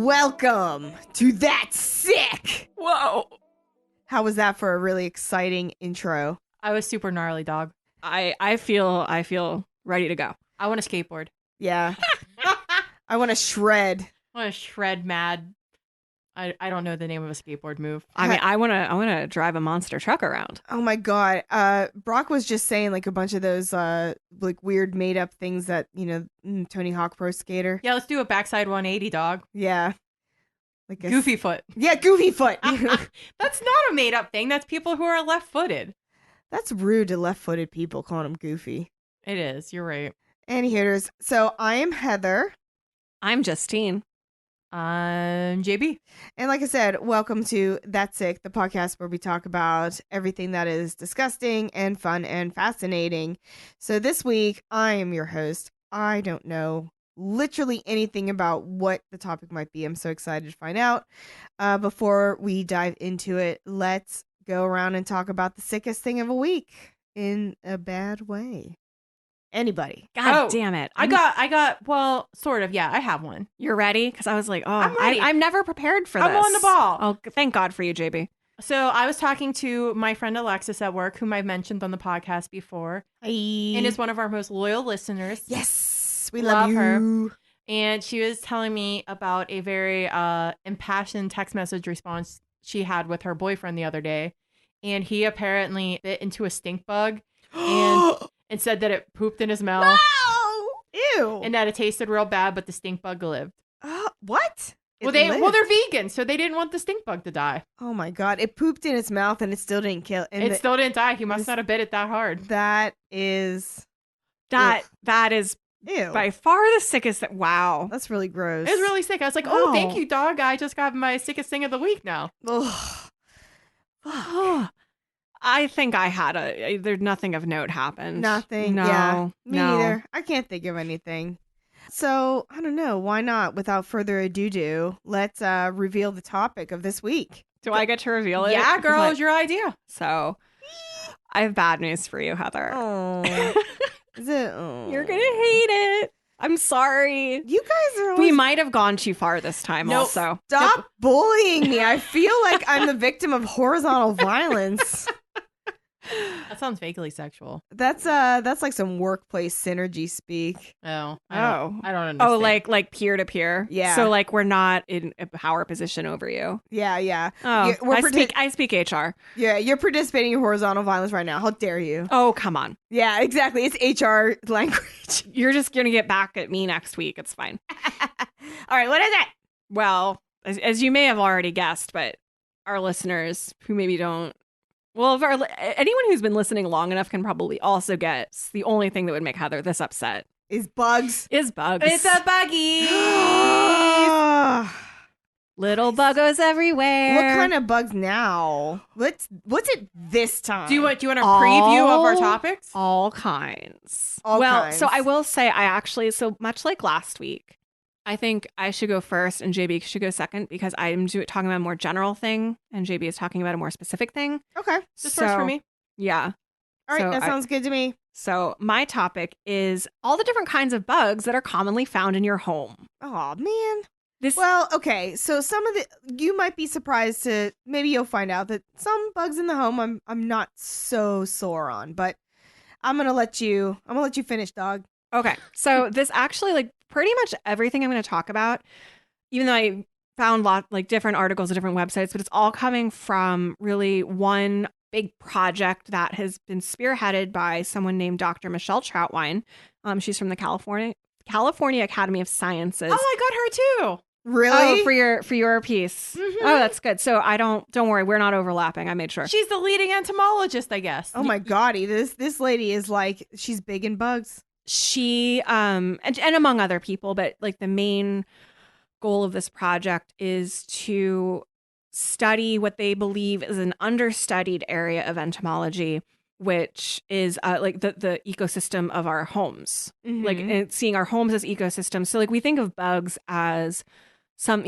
Welcome to That's Sick! Whoa. How was that for a really exciting intro? I was super gnarly, dog. I feel ready to go. I want to skateboard. Yeah. I want to shred. I want to shred mad. I don't know the name of a skateboard move. I mean, I wanna drive a monster truck around. Oh my god. Brock was just saying like a bunch of those like weird made up things that, Tony Hawk Pro Skater. Yeah, let's do a backside 180, dog. Yeah. Like a Goofy foot. Yeah, Goofy Foot. That's not a made up thing. That's people who are left footed. That's rude to left-footed people calling them goofy. It is. You're right. Any hitters. So I am Heather. I'm Justine. I'm JB. And like I said, welcome to That's Sick, the podcast where we talk about everything that is disgusting and fun and fascinating. So this week, I am your host. I don't know literally anything about what the topic might be. I'm so excited to find out. Before we dive into it, let's go around and talk about the sickest thing of a week in a bad way. Anybody? God damn it. I got, well, sort of. Yeah, I have one. You're ready? Because I was like, I'm ready. I'm never prepared for this. I'm on the ball. Oh, thank God for you, JB. So I was talking to my friend Alexis at work, whom I've mentioned on the podcast before, and is one of our most loyal listeners. Yes, we love you. Her. And she was telling me about a very impassioned text message response she had with her boyfriend the other day. And he apparently bit into a stink bug and said that it pooped in his mouth. No! Ew. And that it tasted real bad, but the stink bug lived. What? Well, they're vegan, so they didn't want the stink bug to die. Oh my God. It pooped in its mouth and it still didn't kill. And it still didn't die. He must not have bit it that hard. That is... That is Ew. by far the sickest. Wow. That's really gross. It was really sick. I was like, oh, thank you, dog. I just got my sickest thing of the week now. Ugh. Oh, I think I had there's nothing of note happened. Nothing. No. Yeah. Me no. neither. I can't think of anything. So, I don't know. Why not? Without further ado, let's reveal the topic of this week. Do I get to reveal it? Yeah, girl, What? it's your idea. So, I have bad news for you, Heather. Oh. Is it? Oh. You're going to hate it. I'm sorry. You guys are always... We might have gone too far this time also. Stop bullying me. I feel like I'm the victim of horizontal violence. That sounds vaguely sexual. That's like some workplace synergy speak. Oh. I don't understand. Oh, like peer to peer. Yeah. So like we're not in a power position over you. Yeah. Oh, We're I speak HR. Yeah, you're participating in horizontal violence right now. How dare you? Oh, come on. Yeah, exactly. It's HR language. You're just gonna get back at me next week. It's fine. All right, what is it? Well, as you may have already guessed, but our listeners who maybe don't. Well, anyone who's been listening long enough can probably also guess the only thing that would make Heather this upset Is bugs. is bugs. It's a buggy. Little buggos everywhere. What kind of bugs now? What's it this time? Do you want a preview of our All- topics? All kinds. All kinds. So I will say so much like last week, I think I should go first and JB should go second because I'm talking about a more general thing and JB is talking about a more specific thing. Okay. Just first for me. Yeah. All right, So that sounds good to me. So my topic is all the different kinds of bugs that are commonly found in your home. Oh man. This Well, okay. So you might be surprised to maybe you'll find out that some bugs in the home I'm not so sore on, but I'm gonna let you finish, dog. Okay. So this actually, like pretty much everything I'm going to talk about, even though I found different articles at different websites, but it's all coming from really one big project that has been spearheaded by someone named Dr. Michelle Troutwine. She's from the California Academy of Sciences. Oh, I got her too. Really? Oh, for your piece. Mm-hmm. Oh, that's good. So don't worry, we're not overlapping. I made sure. She's the leading entomologist, I guess. Oh my God, this lady is like, she's big in bugs. She and among other people, but like the main goal of this project is to study what they believe is an understudied area of entomology, which is like the ecosystem of our homes, like seeing our homes as ecosystems. So like we think of bugs as some,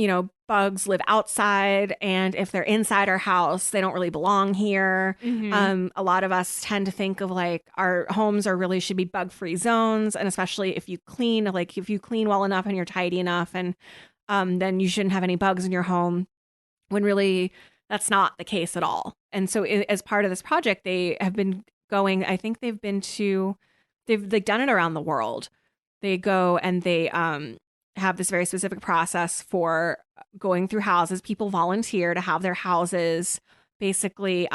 bugs live outside, and if they're inside our house, they don't really belong here. A lot of us tend to think of like our homes should be bug-free zones, and especially if you clean well enough and you're tidy enough. And then you shouldn't have any bugs in your home, when really that's not the case at all. And so as part of this project, they have been going, I think they've like done it around the world. They go and they have this very specific process for going through houses. People volunteer to have their houses basically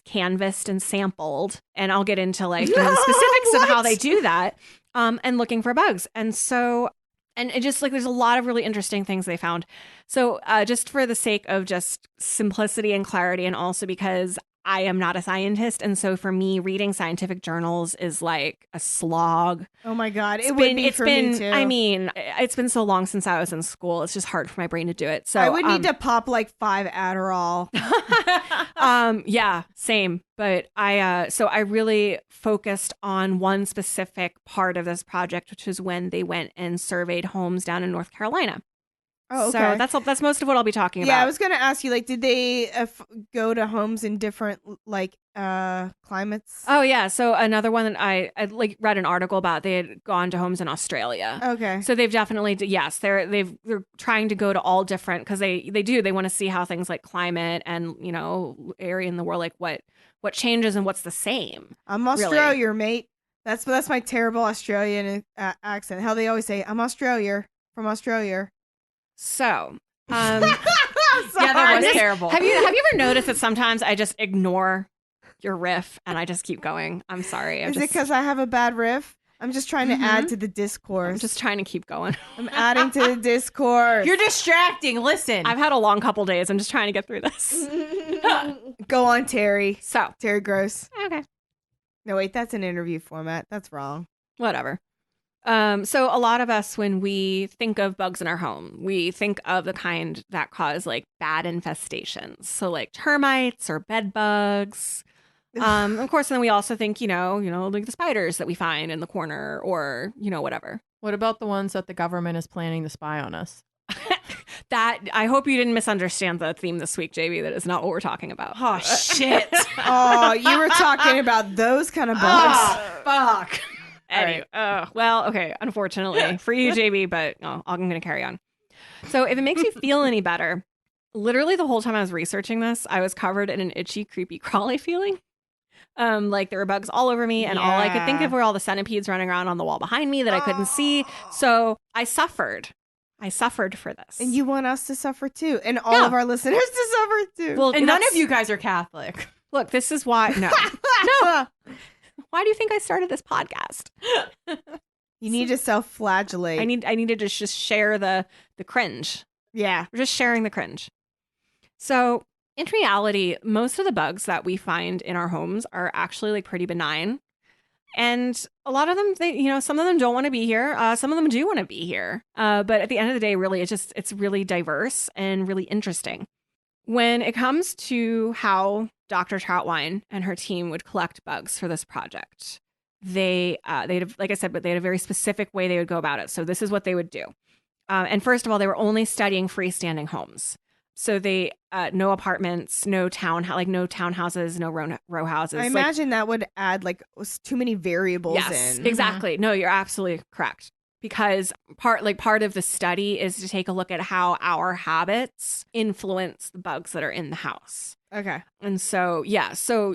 canvassed and sampled. And I'll get into like the specifics of how they do that, and looking for bugs. And so, and it just like, there's a lot of really interesting things they found. So just for the sake of just simplicity and clarity, and also because I am not a scientist. And so for me, reading scientific journals is like a slog. Oh my God. It would be for me too. I mean, it's been so long since I was in school. It's just hard for my brain to do it. So I would need to pop like 5 Adderall. Yeah, same. But I really focused on one specific part of this project, which is when they went and surveyed homes down in North Carolina. Oh, okay. So that's most of what I'll be talking about. Yeah, I was going to ask you, like, did they go to homes in different, like, climates? Oh, yeah. So another one that I like read an article about, they had gone to homes in Australia. Okay. So they've definitely, yes, they're trying to go to all different, because they want to see how things like climate and, you know, area in the world, like what changes and what's the same. I'm Australia, mate. That's my terrible Australian accent. How they always say, I'm Australia, from Australia. So, yeah, that was terrible. Have you ever noticed that sometimes I just ignore your riff and I just keep going? I'm sorry. Is it because I have a bad riff? I'm just trying to add to the discourse. I'm just trying to keep going. I'm adding to the discourse. You're distracting. Listen. I've had a long couple days. I'm just trying to get through this. Go on, Terry. So, Terry Gross. Okay. No, wait, that's an interview format. That's wrong. Whatever. So a lot of us, when we think of bugs in our home, we think of the kind that cause like bad infestations. So like termites or bed bugs. Of course, then we also think, you know, like the spiders that we find in the corner, or, you know, whatever. What about the ones that the government is planning to spy on us? That, I hope you didn't misunderstand the theme this week, JB. That is not what we're talking about. Oh, shit. Oh, you were talking about those kind of bugs. Oh, fuck. Anyway, well, okay, unfortunately for you, JB, but no, I'm going to carry on. So if it makes you feel any better, literally the whole time I was researching this, I was covered in an itchy, creepy, crawly feeling. Like there were bugs all over me, and all I could think of were all the centipedes running around on the wall behind me that I couldn't see. So I suffered for this. And you want us to suffer too, and all of our listeners to suffer too. Well, and none of you guys are Catholic. Look, this is why. No. Why do you think I started this podcast? You need to self-flagellate. I need to just share the cringe. Yeah. We're just sharing the cringe. So in reality, most of the bugs that we find in our homes are actually like pretty benign. And a lot of them, some of them don't want to be here. Some of them do want to be here. But at the end of the day, really, it's really diverse and really interesting. When it comes to how Dr. Troutwine and her team would collect bugs for this project, they had, like I said, but they had a very specific way they would go about it. So this is what they would do. And first of all, they were only studying freestanding homes. So they no apartments, no townhouses, no row houses. I imagine that would add like too many variables yes, in. Exactly. No, you're absolutely correct. Because part of the study is to take a look at how our habits influence the bugs that are in the house. Okay. And so, yeah. So,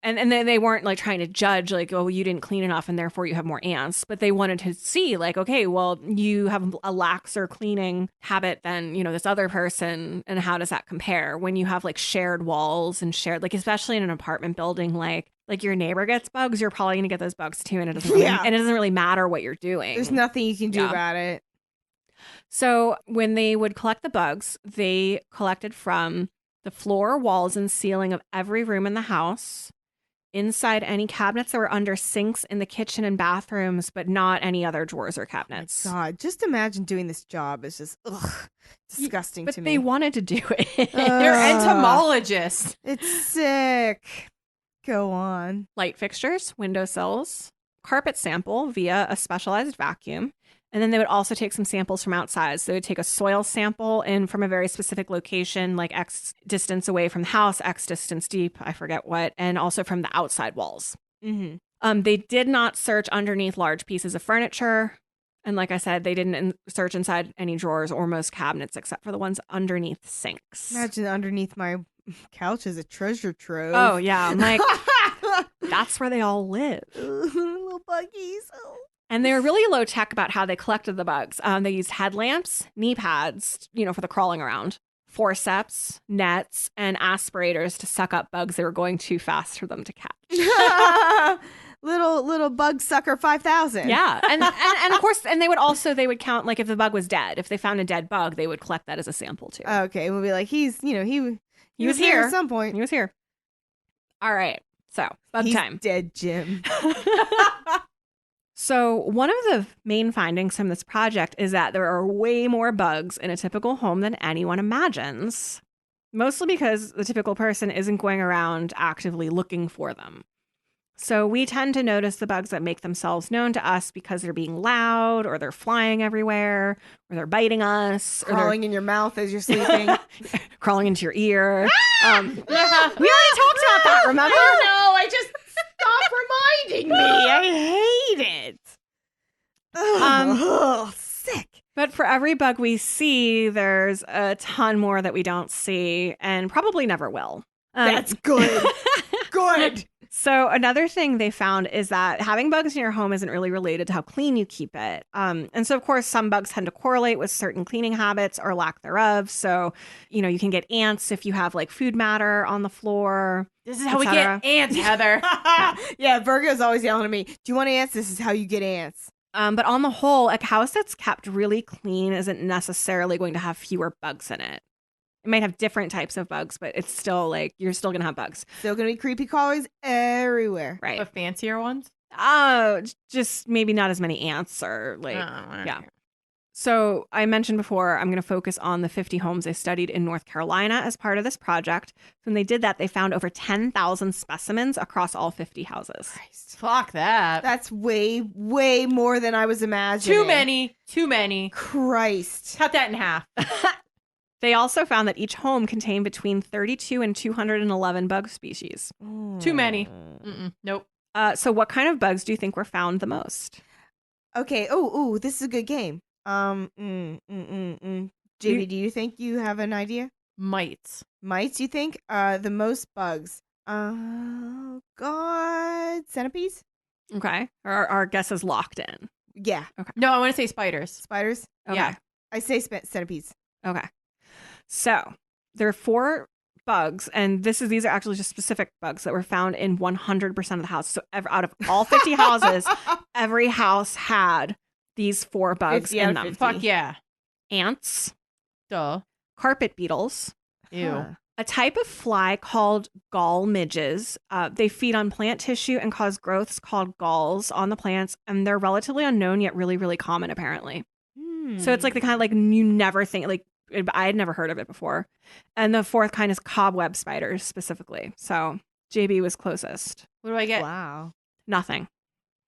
and then they weren't like trying to judge like, oh, you didn't clean enough and therefore you have more ants. But they wanted to see like, okay, well, you have a laxer cleaning habit than, this other person. And how does that compare when you have like shared walls and shared, like, especially in an apartment building, like your neighbor gets bugs, you're probably going to get those bugs too. And it doesn't really matter what you're doing. There's nothing you can do about it. So when they would collect the bugs, they collected from the floor, walls, and ceiling of every room in the house, inside any cabinets that were under sinks in the kitchen and bathrooms, but not any other drawers or cabinets. Oh God, just imagine doing this job. It's just disgusting to me. But they wanted to do it. They're entomologists. It's sick. Go on. Light fixtures, windowsills, carpet sample via a specialized vacuum. And then they would also take some samples from outside. So they would take a soil sample and from a very specific location, like X distance away from the house, X distance deep, I forget what, and also from the outside walls. Mm-hmm. They did not search underneath large pieces of furniture, And like I said, they didn't search inside any drawers or most cabinets except for the ones underneath sinks. Imagine underneath my couch is a treasure trove. Oh, yeah. I'm like, that's where they all live. Little buggies. Oh. And they were really low tech about how they collected the bugs. They used headlamps, knee pads, for the crawling around, forceps, nets, and aspirators to suck up bugs that were going too fast for them to catch. little bug sucker 5,000. Yeah. And of course, and they would count, like, if the bug was dead. If they found a dead bug, they would collect that as a sample too. Okay. We'll be like, he was here at some point. He was here. All right. So, bug time. Dead, Jim. So one of the main findings from this project is that there are way more bugs in a typical home than anyone imagines, mostly because the typical person isn't going around actively looking for them. So we tend to notice the bugs that make themselves known to us because they're being loud, or they're flying everywhere, or they're biting us, crawling in your mouth as you're sleeping, crawling into your ear. We already talked about that, remember? I just stop reminding me. I hate it. Sick. But for every bug we see, there's a ton more that we don't see and probably never will. That's good. Good. So another thing they found is that having bugs in your home isn't really related to how clean you keep it. And so, of course, some bugs tend to correlate with certain cleaning habits or lack thereof. So, you can get ants if you have like food matter on the floor. This is how we get ants, Heather. Yeah, Virgo's always yelling at me, do you want ants? This is how you get ants. But on the whole, a house that's kept really clean isn't necessarily going to have fewer bugs in it. It might have different types of bugs, but it's still like you're still going to have bugs. Still going to be creepy crawlies everywhere. Right. But fancier ones? Just maybe not as many ants or like, yeah. Yeah. So I mentioned before, I'm going to focus on the 50 homes they studied in North Carolina as part of this project. When they did that, they found over 10,000 specimens across all 50 houses. Christ. Fuck that. That's way, way more than I was imagining. Too many. Christ. Cut that in half. They also found that each home contained between 32 and 211 bug species. Too many. Nope. So what kind of bugs do you think were found the most? Okay. Oh, this is a good game. JB, do you think you have an idea? Mites, you think? The most bugs. Oh, God. Centipedes? Okay. Our guess is locked in. Yeah. Okay. No, I want to say spiders. Spiders? Okay. Yeah. I say centipedes. Okay. So there are 4 bugs, and these are actually just specific bugs that were found in 100% of the houses. So out of all 50 houses, every house had these 4 bugs in them. Fuck yeah. Ants. Duh. Carpet beetles. Ew. A type of fly called gall midges. They feed on plant tissue and cause growths called galls on the plants, and they're relatively unknown yet really, really common apparently. So it's like the kind of like you never think, like I had never heard of it before. And the 4th kind is cobweb spiders specifically. So JB was closest. What do I get? Wow. Nothing.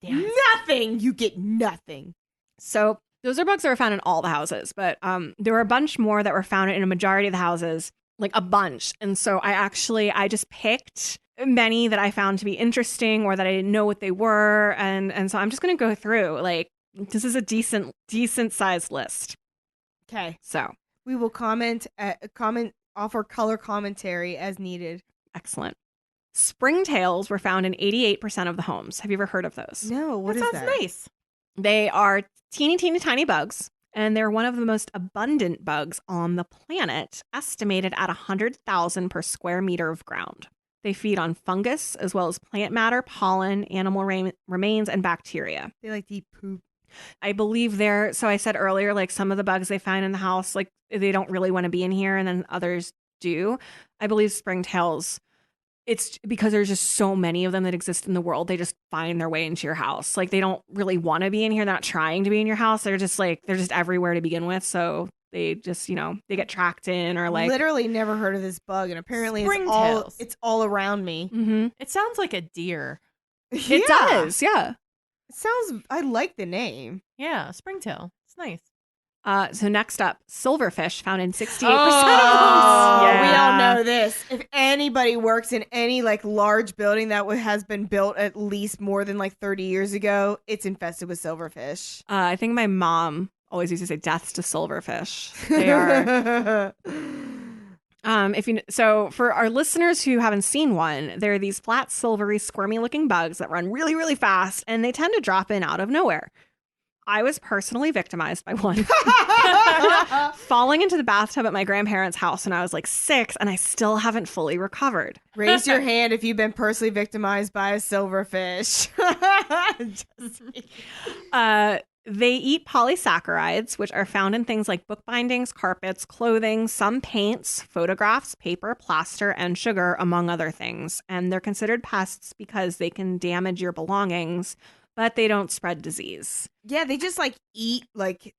Damn. Nothing. You get nothing. So those are bugs that were found in all the houses, but there were a bunch more that were found in a majority of the houses, like a bunch. And so I just picked many that I found to be interesting or that I didn't know what they were. And so I'm just going to go through, like, this is a decent sized list. Okay. So we will offer color commentary as needed. excellent. Springtails were found in 88% of the homes. Have you ever heard of those? No, what is That that? sounds nice. They are teeny, teeny, tiny bugs, and they're one of the most abundant bugs on the planet, estimated at 100,000 per square meter of ground. They feed on fungus, as well as plant matter, pollen, animal remains, and bacteria. They like to eat poop. I believe so I said earlier, like some of the bugs they find in the house, like they don't really want to be in here, and then others do. I believe springtails, it's because there's just so many of them that exist in the world. They just find their way into your house. Like they don't really want to be in here. They're not trying to be in your house. They're just everywhere to begin with. So they just, they get tracked in or like. Literally never heard of this bug, and apparently Springtails. it's all around me. Mm-hmm. It sounds like a deer. It does, yeah. It sounds. I like the name. Yeah, springtail. It's nice. So next up, silverfish found in 68% Oh, of homes. we all Yeah. know this. If anybody works in any like large building that has been built at least more than like 30 years ago, it's infested with silverfish. I think my mom always used to say deaths to silverfish. They are. So for our listeners who haven't seen one, there are these flat, silvery, squirmy-looking bugs that run really, really fast, and they tend to drop in out of nowhere. I was personally victimized by one. Falling into the bathtub at my grandparents' house when I was like 6, and I still haven't fully recovered. Raise your hand if you've been personally victimized by a silverfish. They eat polysaccharides, which are found in things like book bindings, carpets, clothing, some paints, photographs, paper, plaster, and sugar, among other things. And they're considered pests because they can damage your belongings, but they don't spread disease. Yeah, they just like eat like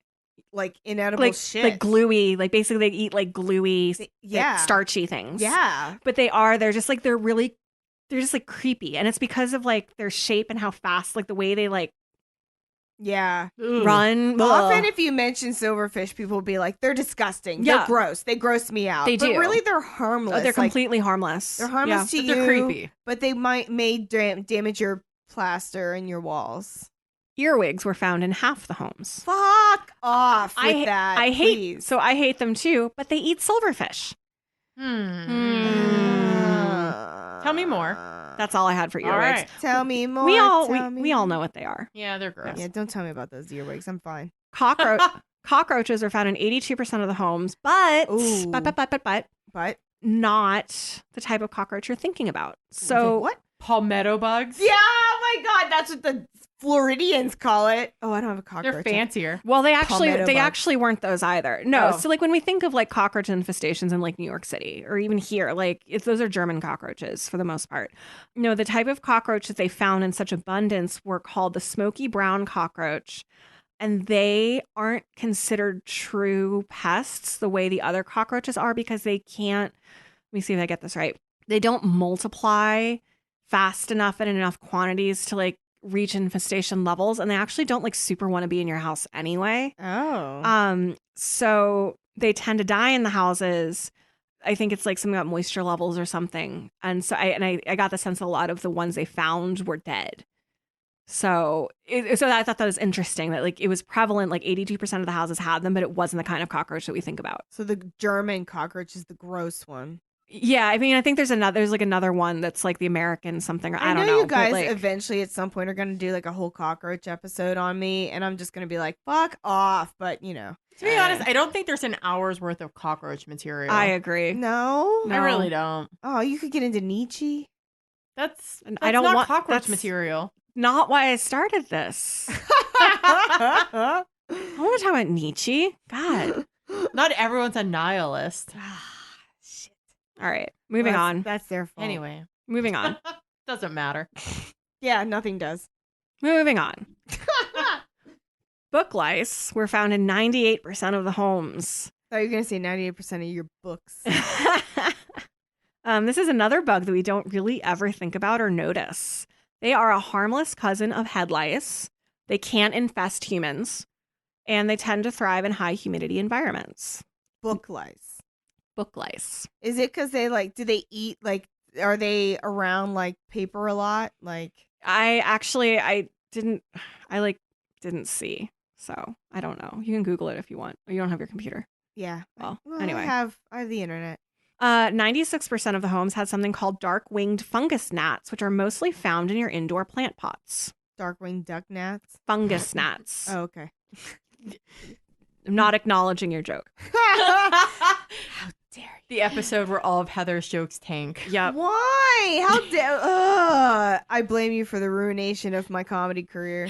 inedible shit. Like gluey, like basically they eat like gluey, yeah, starchy things. Yeah. But they're just like creepy. And it's because of like their shape and how fast, like the way they like yeah run. Often if you mention silverfish, people will be like, they're disgusting. Yeah. They're gross. They gross me out. They do. But really they're harmless. They're completely harmless. They're harmless to you. They're creepy. But they may damage your plaster and your walls. Earwigs were found in half the homes. Fuck off with that. I please. hate them too, but they eat silverfish. Tell me more. That's all I had for earwigs. All right. Tell me more. We all know what they are. Yeah, they're gross. Yeah, don't tell me about those earwigs. I'm fine. Cockroaches are found in 82% of the homes, but Ooh. but not the type of cockroach you're thinking about. So what? Palmetto bugs? Yeah, oh my god, that's what the Floridians call it. Oh, I don't have a cockroach. They're fancier. Well, they Palmetto bugs. actually weren't those either. No, Oh. so like when we think of like cockroach infestations in like New York City or even here, like those are German cockroaches for the most part. No, the type of cockroach that they found in such abundance were called the smoky brown cockroach, and they aren't considered true pests the way the other cockroaches are because they can't. Let me see if I get this right. They don't multiply fast enough and in enough quantities to like reach infestation levels, and they actually don't like super want to be in your house anyway. Oh. So they tend to die in the houses. I think it's like something about moisture levels or something. And so I got the sense a lot of the ones they found were dead. So I thought that was interesting that like it was prevalent, like 82% of the houses had them, but it wasn't the kind of cockroach that we think about. So the German cockroach is the gross one. Yeah, I mean, I think there's like another one that's like the American something. I don't know. You guys but, like, eventually at some point are going to do like a whole cockroach episode on me, and I'm just going to be like, fuck off. But you know, To be honest, I don't think there's an hour's worth of cockroach material. I agree. no. I really don't. Oh, you could get into Nietzsche. That's I don't not want- cockroach that's- material. Not why I started this. I want to talk about Nietzsche. God. Not everyone's a nihilist. Shit. All right, moving on. That's their fault. Anyway, Moving on. doesn't matter. Yeah, nothing does. Moving on. Book lice were found in 98% of the homes. Thought you were going to say 98% of your books. This is another bug that we don't really ever think about or notice. They are a harmless cousin of head lice. They can't infest humans, and they tend to thrive in high humidity environments. Book lice. Book lice. Is it because they like, do they eat like, are they around like paper a lot? Like, I didn't see. So I don't know. You can Google it if you want. You don't have your computer. yeah. Well, Well, anyway. I have the internet. 96% of the homes had something called dark-winged fungus gnats, which are mostly found in your indoor plant pots. Dark-winged duck gnats. Fungus gnats. Oh, okay. I'm not acknowledging your joke. How dare you? The episode where all of Heather's jokes tank. Yep. Why? How dare? I blame you for the ruination of my comedy career.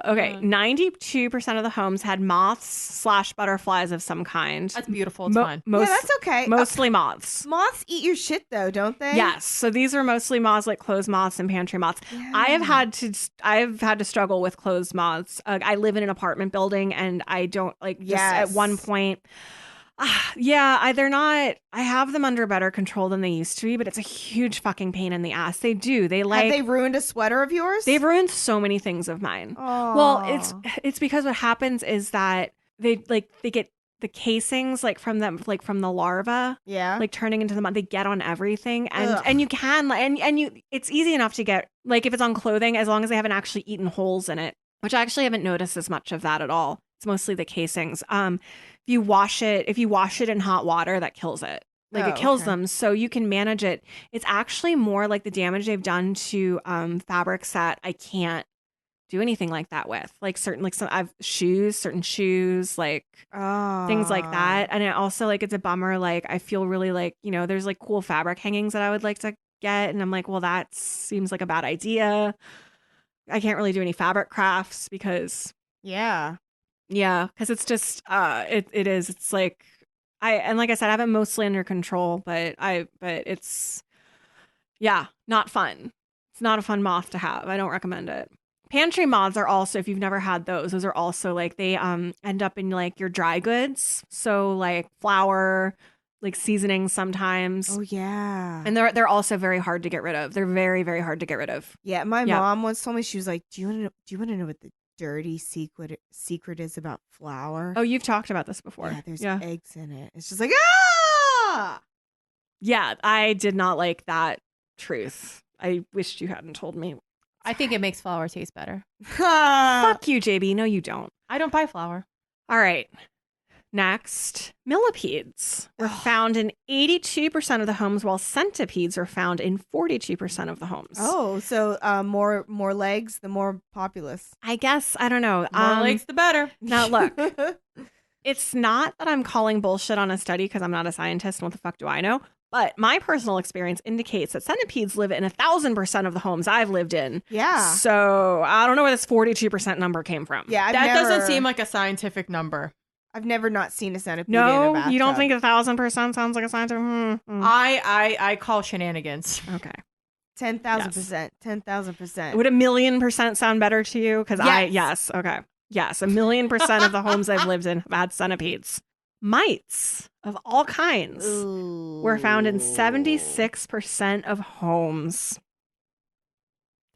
Okay. 92% of the homes had moths / butterflies of some kind. That's beautiful. It's fine. Yeah, that's okay. Mostly moths. Moths eat your shit though, don't they? Yes. So these are mostly moths, like clothes moths and pantry moths. Yeah. I've had to struggle with clothes moths. I live in an apartment building, and I don't like. Just Yes. at one point, They're not. I have them under better control than they used to be, but it's a huge fucking pain in the ass. They do. They like. Have they ruined a sweater of yours? They've ruined so many things of mine. Oh. Well, it's because what happens is that they get the casings like from them, like from the larva, like turning into the mud. They get on everything, and you can and you. It's easy enough to get, like, if it's on clothing, as long as they haven't actually eaten holes in it, which I actually haven't noticed as much of that at all. It's mostly the casings. If you wash it in hot water, that kills it. Like, it kills them. So you can manage it. It's actually more like the damage they've done to fabrics that I can't do anything like that with. Like certain shoes, like things like that. And it also, like, it's a bummer. Like, I feel really like, there's like cool fabric hangings that I would like to get. And I'm like, well, that seems like a bad idea. I can't really do any fabric crafts because because it's just it's like like I said, I have it mostly under control, but it's not fun. It's not a fun moth to have. I don't recommend it. Pantry moths are also, if you've never had those are also like, they end up in like your dry goods, so like flour, like seasoning sometimes. Oh yeah. And they're also very hard to get rid of. They're very, very hard to get rid of. Yeah, my mom once told me, she was like, do you want to know what the dirty secret is about flour? Oh, you've talked about this before. Yeah, there's eggs in it. It's just like, yeah, I did not like that truth. I wished you hadn't told me. I think it makes flour taste better. Fuck you, JB. No, you don't. I don't buy flour. All right. Next, millipedes were found in 82% of the homes, while centipedes are found in 42% of the homes. Oh, so more legs, the more populous. I guess. I don't know. More legs, the better. Now, look, it's not that I'm calling bullshit on a study because I'm not a scientist and what the fuck do I know? But my personal experience indicates that centipedes live in 1,000% of the homes I've lived in. Yeah. So I don't know where this 42% number came from. Yeah, that doesn't seem like a scientific number. I've never not seen a centipede in a No, bathtub. you don't think 1,000% sounds like a scientific? I call shenanigans. Okay. 10,000%. 10,000%. Would 1,000,000% sound better to you? Because yes. Okay. Yes, 1,000,000% of the homes I've lived in have had centipedes. Mites of all kinds were found in 76% of homes.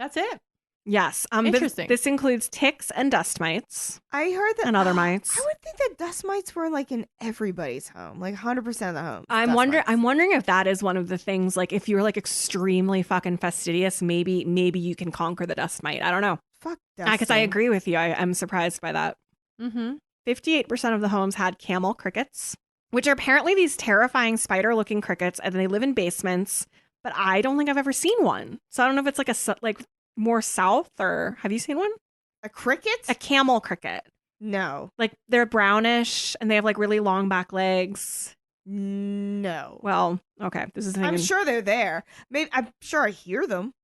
That's it. Yes. Interesting. This includes ticks and dust mites. I heard that. And other mites. I would think that dust mites were like in everybody's home, like 100% of the homes. I'm wondering if that is one of the things, like if you're like extremely fucking fastidious, maybe you can conquer the dust mite. I don't know. Fuck dust. Because I agree with you. I'm surprised by that. 58% of the homes had camel crickets, which are apparently these terrifying spider-looking crickets, and they live in basements. But I don't think I've ever seen one. So I don't know if it's like more south, or have you seen one? A cricket? A camel cricket. No. Like, they're brownish and they have like really long back legs. No. Well, okay. This is I'm sure they're there. Maybe I'm sure I hear them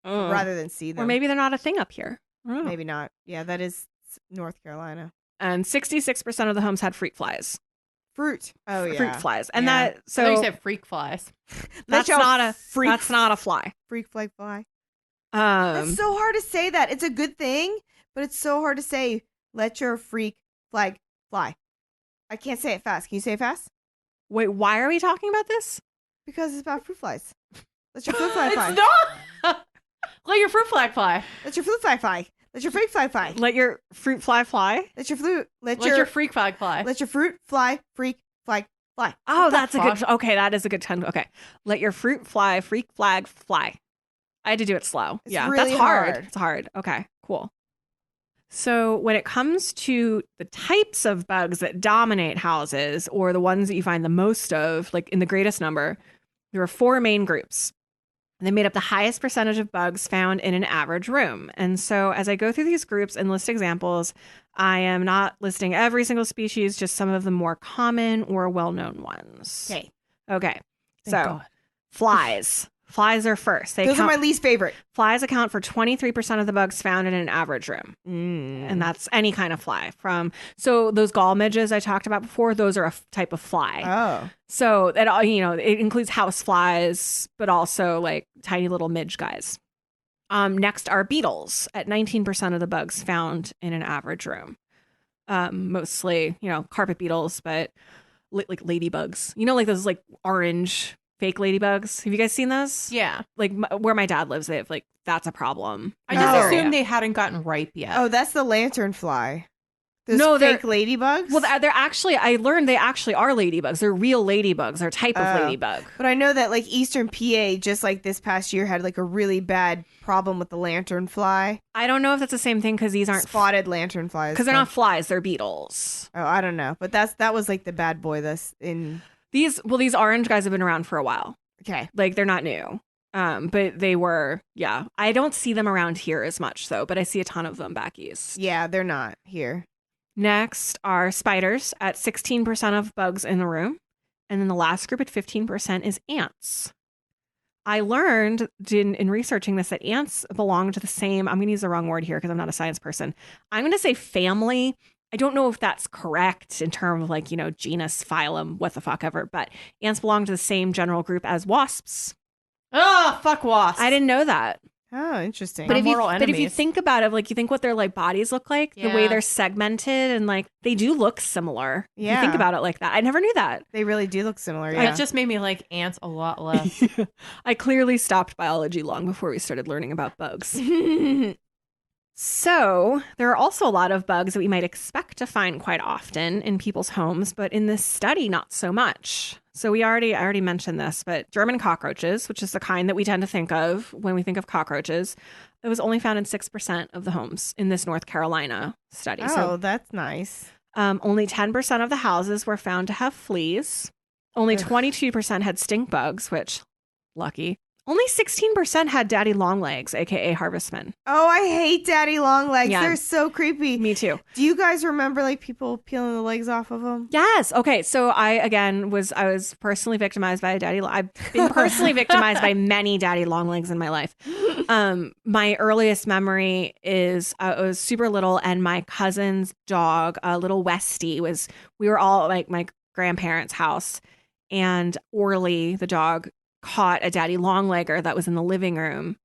rather than see them. Or maybe they're not a thing up here. Maybe not. Yeah, that is North Carolina. And 66% of the homes had fruit flies. Fruit. Oh yeah. Fruit flies. And I so thought you said freak flies. That's not a fly. Freak flag fly. It's so hard to say that. It's a good thing, but it's so hard to say. Let your freak flag fly. I can't say it fast. Can you say it fast? Wait, why are we talking about this? Because it's about fruit flies. Let your fruit fly fly. It's not. Let your fruit flag fly. Let your fruit fly fly. Let your freak fly fly. Let your fruit fly fly. Let your fruit. Let your freak flag fly. Let your fruit fly. Freak flag fly. Oh, that's a good. Okay, that is a good time. Okay, let your fruit fly. Freak flag fly. I had to do it slow. It's yeah, really that's hard. It's hard. Okay, cool. So when it comes to the types of bugs that dominate houses, or the ones that you find the most of, like in the greatest number, there are 4 main groups. They made up the highest percentage of bugs found in an average room. And so as I go through these groups and list examples, I am not listing every single species, just some of the more common or well-known ones. Okay. So flies. Flies are first. Those are my least favorite. Flies account for 23% of the bugs found in an average room. And that's any kind of fly. So those gall midges I talked about before, those are a type of fly. Oh. So that, it includes house flies, but also like tiny little midge guys. Next are beetles at 19% of the bugs found in an average room. Mostly, carpet beetles, but like ladybugs. You know, like those like orange fake ladybugs. Have you guys seen those? Yeah. Like where my dad lives, they have like that's a problem. I in just that assumed area. they hadn't gotten ripe yet. Oh, that's the lanternfly. Those No, fake ladybugs? Well, they're actually, I learned they actually are ladybugs. They're real ladybugs. They're a type of Oh. ladybug. But I know that like Eastern PA, just like this past year, had like a really bad problem with the lanternfly. I don't know if that's the same thing because these aren't Spotted lanternflies. because they're not flies. They're beetles. Oh, I don't know. But that was like the bad boy that's in. These orange guys have been around for a while. Okay. Like they're not new. But they were, yeah. I don't see them around here as much though, but I see a ton of them back east. Yeah, they're not here. Next are spiders at 16% of bugs in the room. And then the last group at 15% is ants. I learned in researching this that ants belong to the same, I'm going to use the wrong word here because I'm not a science person. I'm going to say family. I don't know if that's correct in terms of like, genus, phylum, what the fuck ever, but ants belong to the same general group as wasps. Oh, fuck wasps. I didn't know that. Oh, interesting. But if you enemies. think about it, like you think what their like bodies look like, the way Yeah. they're segmented, and like they do look similar. If you Yeah. think about it like that. I never knew that. They really do look similar. It Yeah. just made me like ants a lot less. I clearly stopped biology long before we started learning about bugs. So there are also a lot of bugs that we might expect to find quite often in people's homes, but in this study, not so much. So I already mentioned this, but German cockroaches, which is the kind that we tend to think of when we think of cockroaches, it was only found in 6% of the homes in this North Carolina study. Oh, So that's nice. only 10% of the houses were found to have fleas. Only Ugh. 22% had stink bugs, which, lucky. Only 16% had daddy long legs, aka harvestmen. Oh, I hate daddy long legs. Yeah. They're so creepy. Me too. Do you guys remember like people peeling the legs off of them? Yes. Okay. So I was personally victimized by a daddy. I've been personally victimized by many daddy long legs in my life. My earliest memory is I was super little, and my cousin's dog, little Westie, we were all like my grandparents' house, and Orly, the dog, caught a daddy longlegger that was in the living room,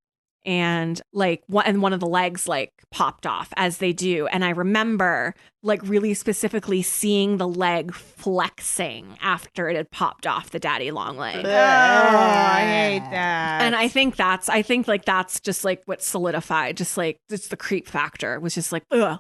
and one of the legs like popped off, as they do. And I remember like really specifically seeing the leg flexing after it had popped off the daddy long leg. Oh, I hate that. And I think that's just like what solidified, just like it's the creep factor was just like ugh,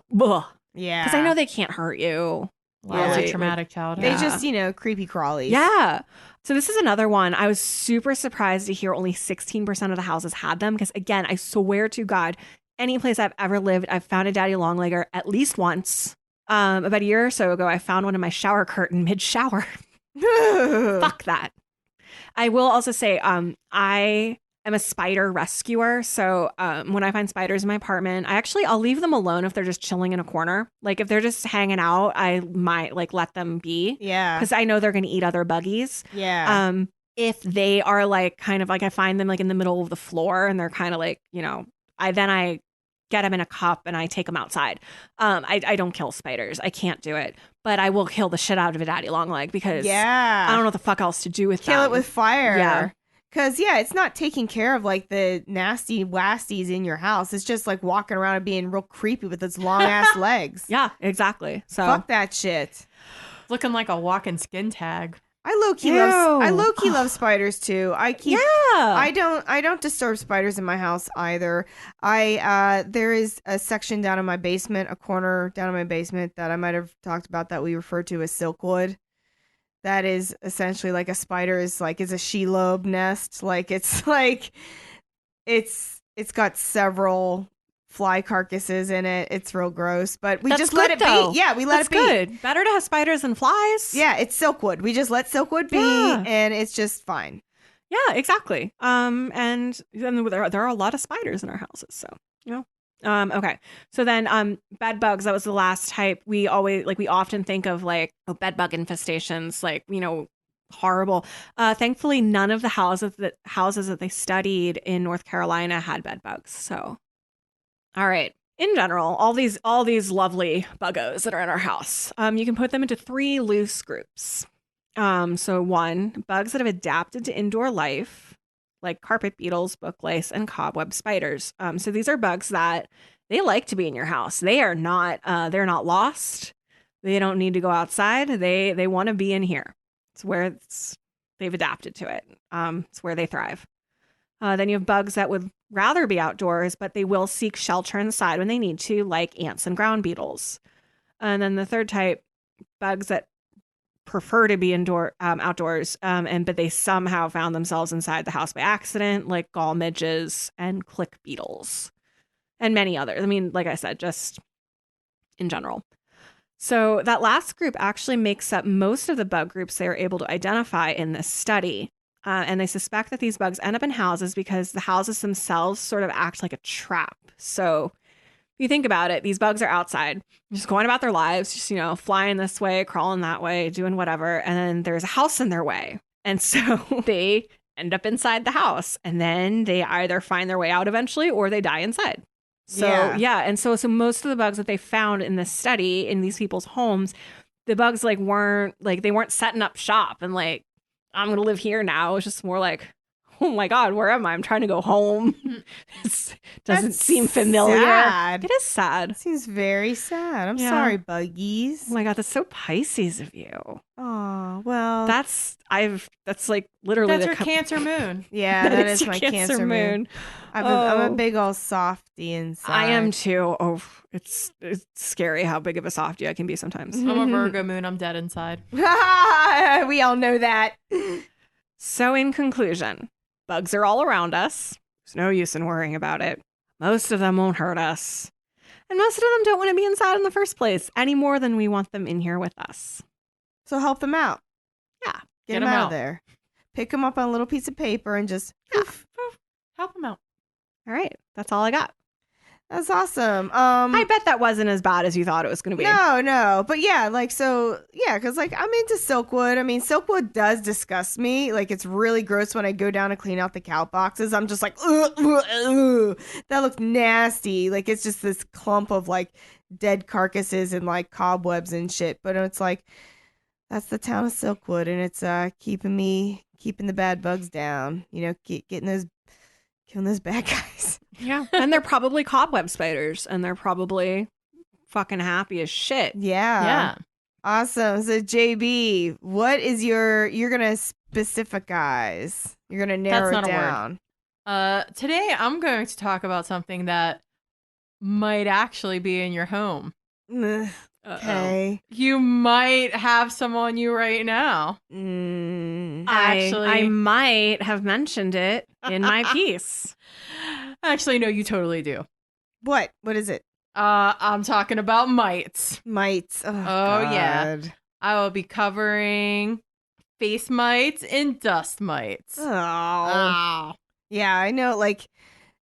yeah, because I know they can't hurt you. Lots Yeah. of traumatic childhood. they Yeah. just creepy crawlies. Yeah. So this is another one. I was super surprised to hear only 16% of the houses had them, because again, I swear to God, any place I've ever lived, I've found a daddy longlegger at least once. About a year or so ago, I found one in my shower curtain mid-shower. Fuck that. I will also say, I am a spider rescuer. So when I find spiders in my apartment, I'll leave them alone if they're just chilling in a corner. Like if they're just hanging out, I might like let them be, Yeah. because I know they're going to eat other buggies. Yeah. If they are like kind of like I find them like in the middle of the floor and they're kind of like, I get them in a cup and I take them outside. I don't kill spiders. I can't do it, but I will kill the shit out of a daddy longleg because yeah. I don't know what the fuck else to do with Kill them. it with fire. Yeah. Because, it's not taking care of, like, the nasty wasties in your house. It's just, like, walking around and being real creepy with its long-ass legs. Yeah, exactly. So Fuck that shit. Looking like a walking skin tag. I low-key love spiders, too. I don't disturb spiders in my house either. There is a section down in my basement, a corner down in my basement that I might have talked about that we refer to as silkwood. That is essentially like a spider is a shelob nest. Like it's got several fly carcasses in it. It's real gross, but we That's just good, let it though. be. Yeah, we let that's it be. good. Better to have spiders than flies. Yeah, it's silkwood. We just let silkwood be, Yeah. and it's just fine. Yeah, exactly. And then there are a lot of spiders in our houses, so okay. So then bed bugs, that was the last type. We often think of like bed bug infestations, like, horrible. Thankfully none of the houses that they studied in North Carolina had bed bugs. So all right. In general, all these lovely buggos that are in our house, you can put them into 3 loose groups. So 1, bugs that have adapted to indoor life, like carpet beetles, book lice, and cobweb spiders. So these are bugs that they like to be in your house. They are not, they're not lost. They don't need to go outside. They want to be in here. It's where they've adapted to it. It's where they thrive. Then you have bugs that would rather be outdoors, but they will seek shelter inside when they need to, like ants and ground beetles. And then the third type, bugs that prefer to be outdoors, but they somehow found themselves inside the house by accident, like gall midges and click beetles, and many others. I mean, like I said, just in general. So that last group actually makes up most of the bug groups they were able to identify in this study. And they suspect that these bugs end up in houses because the houses themselves sort of act like a trap. So if you think about it, these bugs are outside, just going about their lives, just, flying this way, crawling that way, doing whatever. And then there's a house in their way. And so they end up inside the house. And then they either find their way out eventually or they die inside. So, yeah. And so most of the bugs that they found in this study in these people's homes, the bugs they weren't setting up shop and like, I'm going to live here now. It's just more like, oh my God, where am I? I'm trying to go home. It doesn't seem familiar. Sad. It is sad. It seems very sad. I'm sorry, buggies. Oh my God, that's so Pisces of you. Oh, well. That's like literally That's your Cancer moon. Yeah, that is your my Cancer moon. I'm a big old softie inside. I am too. Oh, it's scary how big of a softie I can be sometimes. I'm a Virgo moon. I'm dead inside. We all know that. So in conclusion, bugs are all around us. There's no use in worrying about it. Most of them won't hurt us. And most of them don't want to be inside in the first place any more than we want them in here with us. So help them out. Yeah. Get them out of there. Pick them up on a little piece of paper and just help them out. All right. That's all I got. That's awesome. I bet that wasn't as bad as you thought it was going to be. No. But yeah, because I'm into Silkwood. I mean, Silkwood does disgust me. Like, it's really gross when I go down to clean out the cow boxes. I'm just like, ugh, that looks nasty. Like, it's just this clump of like dead carcasses and like cobwebs and shit. But it's like, that's the town of Silkwood, and it's keeping the bad bugs down. Killing those bad guys. Yeah. And they're probably cobweb spiders, and they're probably fucking happy as shit. Yeah. Awesome. So JB, what is you're going to specificize? You're going to narrow it down. Today I'm going to talk about something that might actually be in your home. Okay. You might have some on you right now. Actually, I might have mentioned it in my piece. Actually, no, you totally do. What? What is it? I'm talking about mites. Mites. Oh yeah. God. I will be covering face mites and dust mites. Oh. Yeah, I know. Like,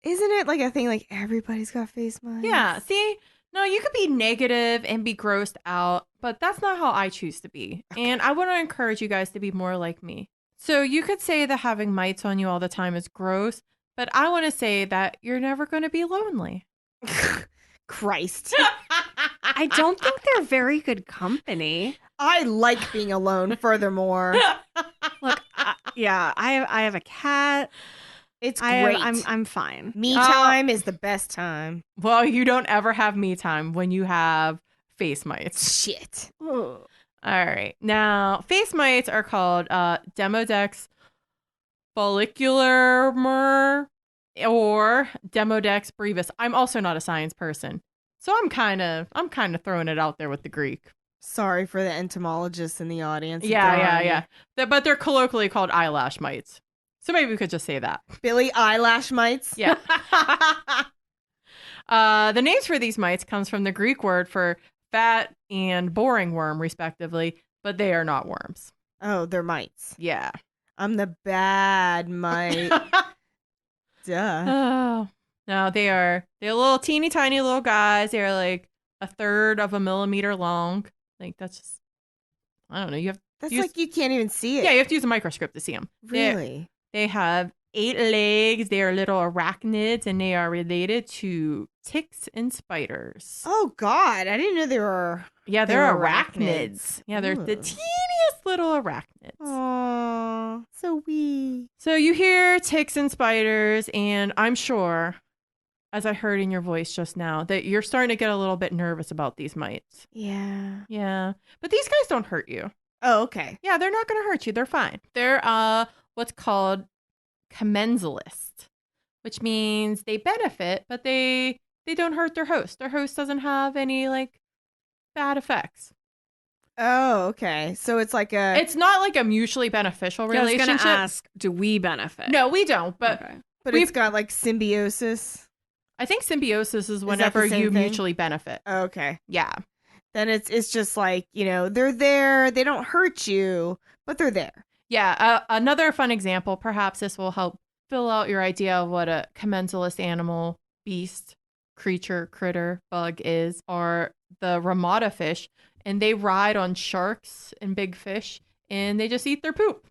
isn't it like a thing? Like everybody's got face mites. Yeah. See. No, you could be negative and be grossed out, but that's not how I choose to be. Okay. And I want to encourage you guys to be more like me. So you could say that having mites on you all the time is gross, but I want to say that you're never going to be lonely. Christ. I don't think they're very good company. I like being alone, furthermore. Look, I have a cat. It's great. I'm fine. Me time is the best time. Well, you don't ever have me time when you have face mites. Shit. All right. Now, face mites are called Demodex follicular or Demodex brevis. I'm also not a science person, so I'm kind of throwing it out there with the Greek. Sorry for the entomologists in the audience. Yeah. But they're colloquially called eyelash mites. So maybe we could just say that. Billy eyelash mites? Yeah. The names for these mites comes from the Greek word for fat and boring worm, respectively, but they are not worms. Oh, they're mites. Yeah. I'm the bad mite. Duh. Oh. No, they're little teeny tiny little guys. They're like a third of a millimeter long. Like that's just, I don't know. You can't even see it. Yeah, you have to use a microscope to see them. Really? They have 8 legs. They are little arachnids, and they are related to ticks and spiders. Oh, God. I didn't know they were... Yeah, they're arachnids. Yeah, they're the teeniest little arachnids. Aww, so wee. So you hear ticks and spiders, and I'm sure as I heard in your voice just now, that you're starting to get a little bit nervous about these mites. Yeah. Yeah. But these guys don't hurt you. Oh, okay. Yeah, they're not going to hurt you. They're fine. They're what's called commensalist, which means they benefit, but they don't hurt their host. Their host doesn't have any like bad effects. Oh, okay. So it's like a... It's not like a mutually beneficial relationship. I was going to ask, do we benefit? No, we don't. But Okay. But it's got like symbiosis. I think symbiosis is that whenever the same you thing? mutually benefit. Oh, okay. Yeah. Then it's just like, they're there. They don't hurt you, but they're there. Yeah. Another fun example, perhaps this will help fill out your idea of what a commensalist animal, beast, creature, critter, bug is, are the Ramada fish. And they ride on sharks and big fish, and they just eat their poop.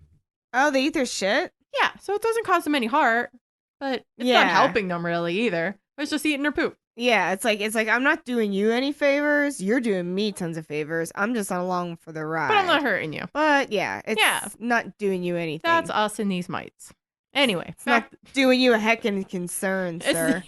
Oh, they eat their shit? Yeah, so it doesn't cause them any harm, but it's not helping them really either. It's just eating their poop. Yeah, it's like I'm not doing you any favors. You're doing me tons of favors. I'm just along for the ride. But I'm not hurting you. But yeah, it's not doing you anything. That's us and these mites. Anyway, it's not doing you a heckin' concern, sir.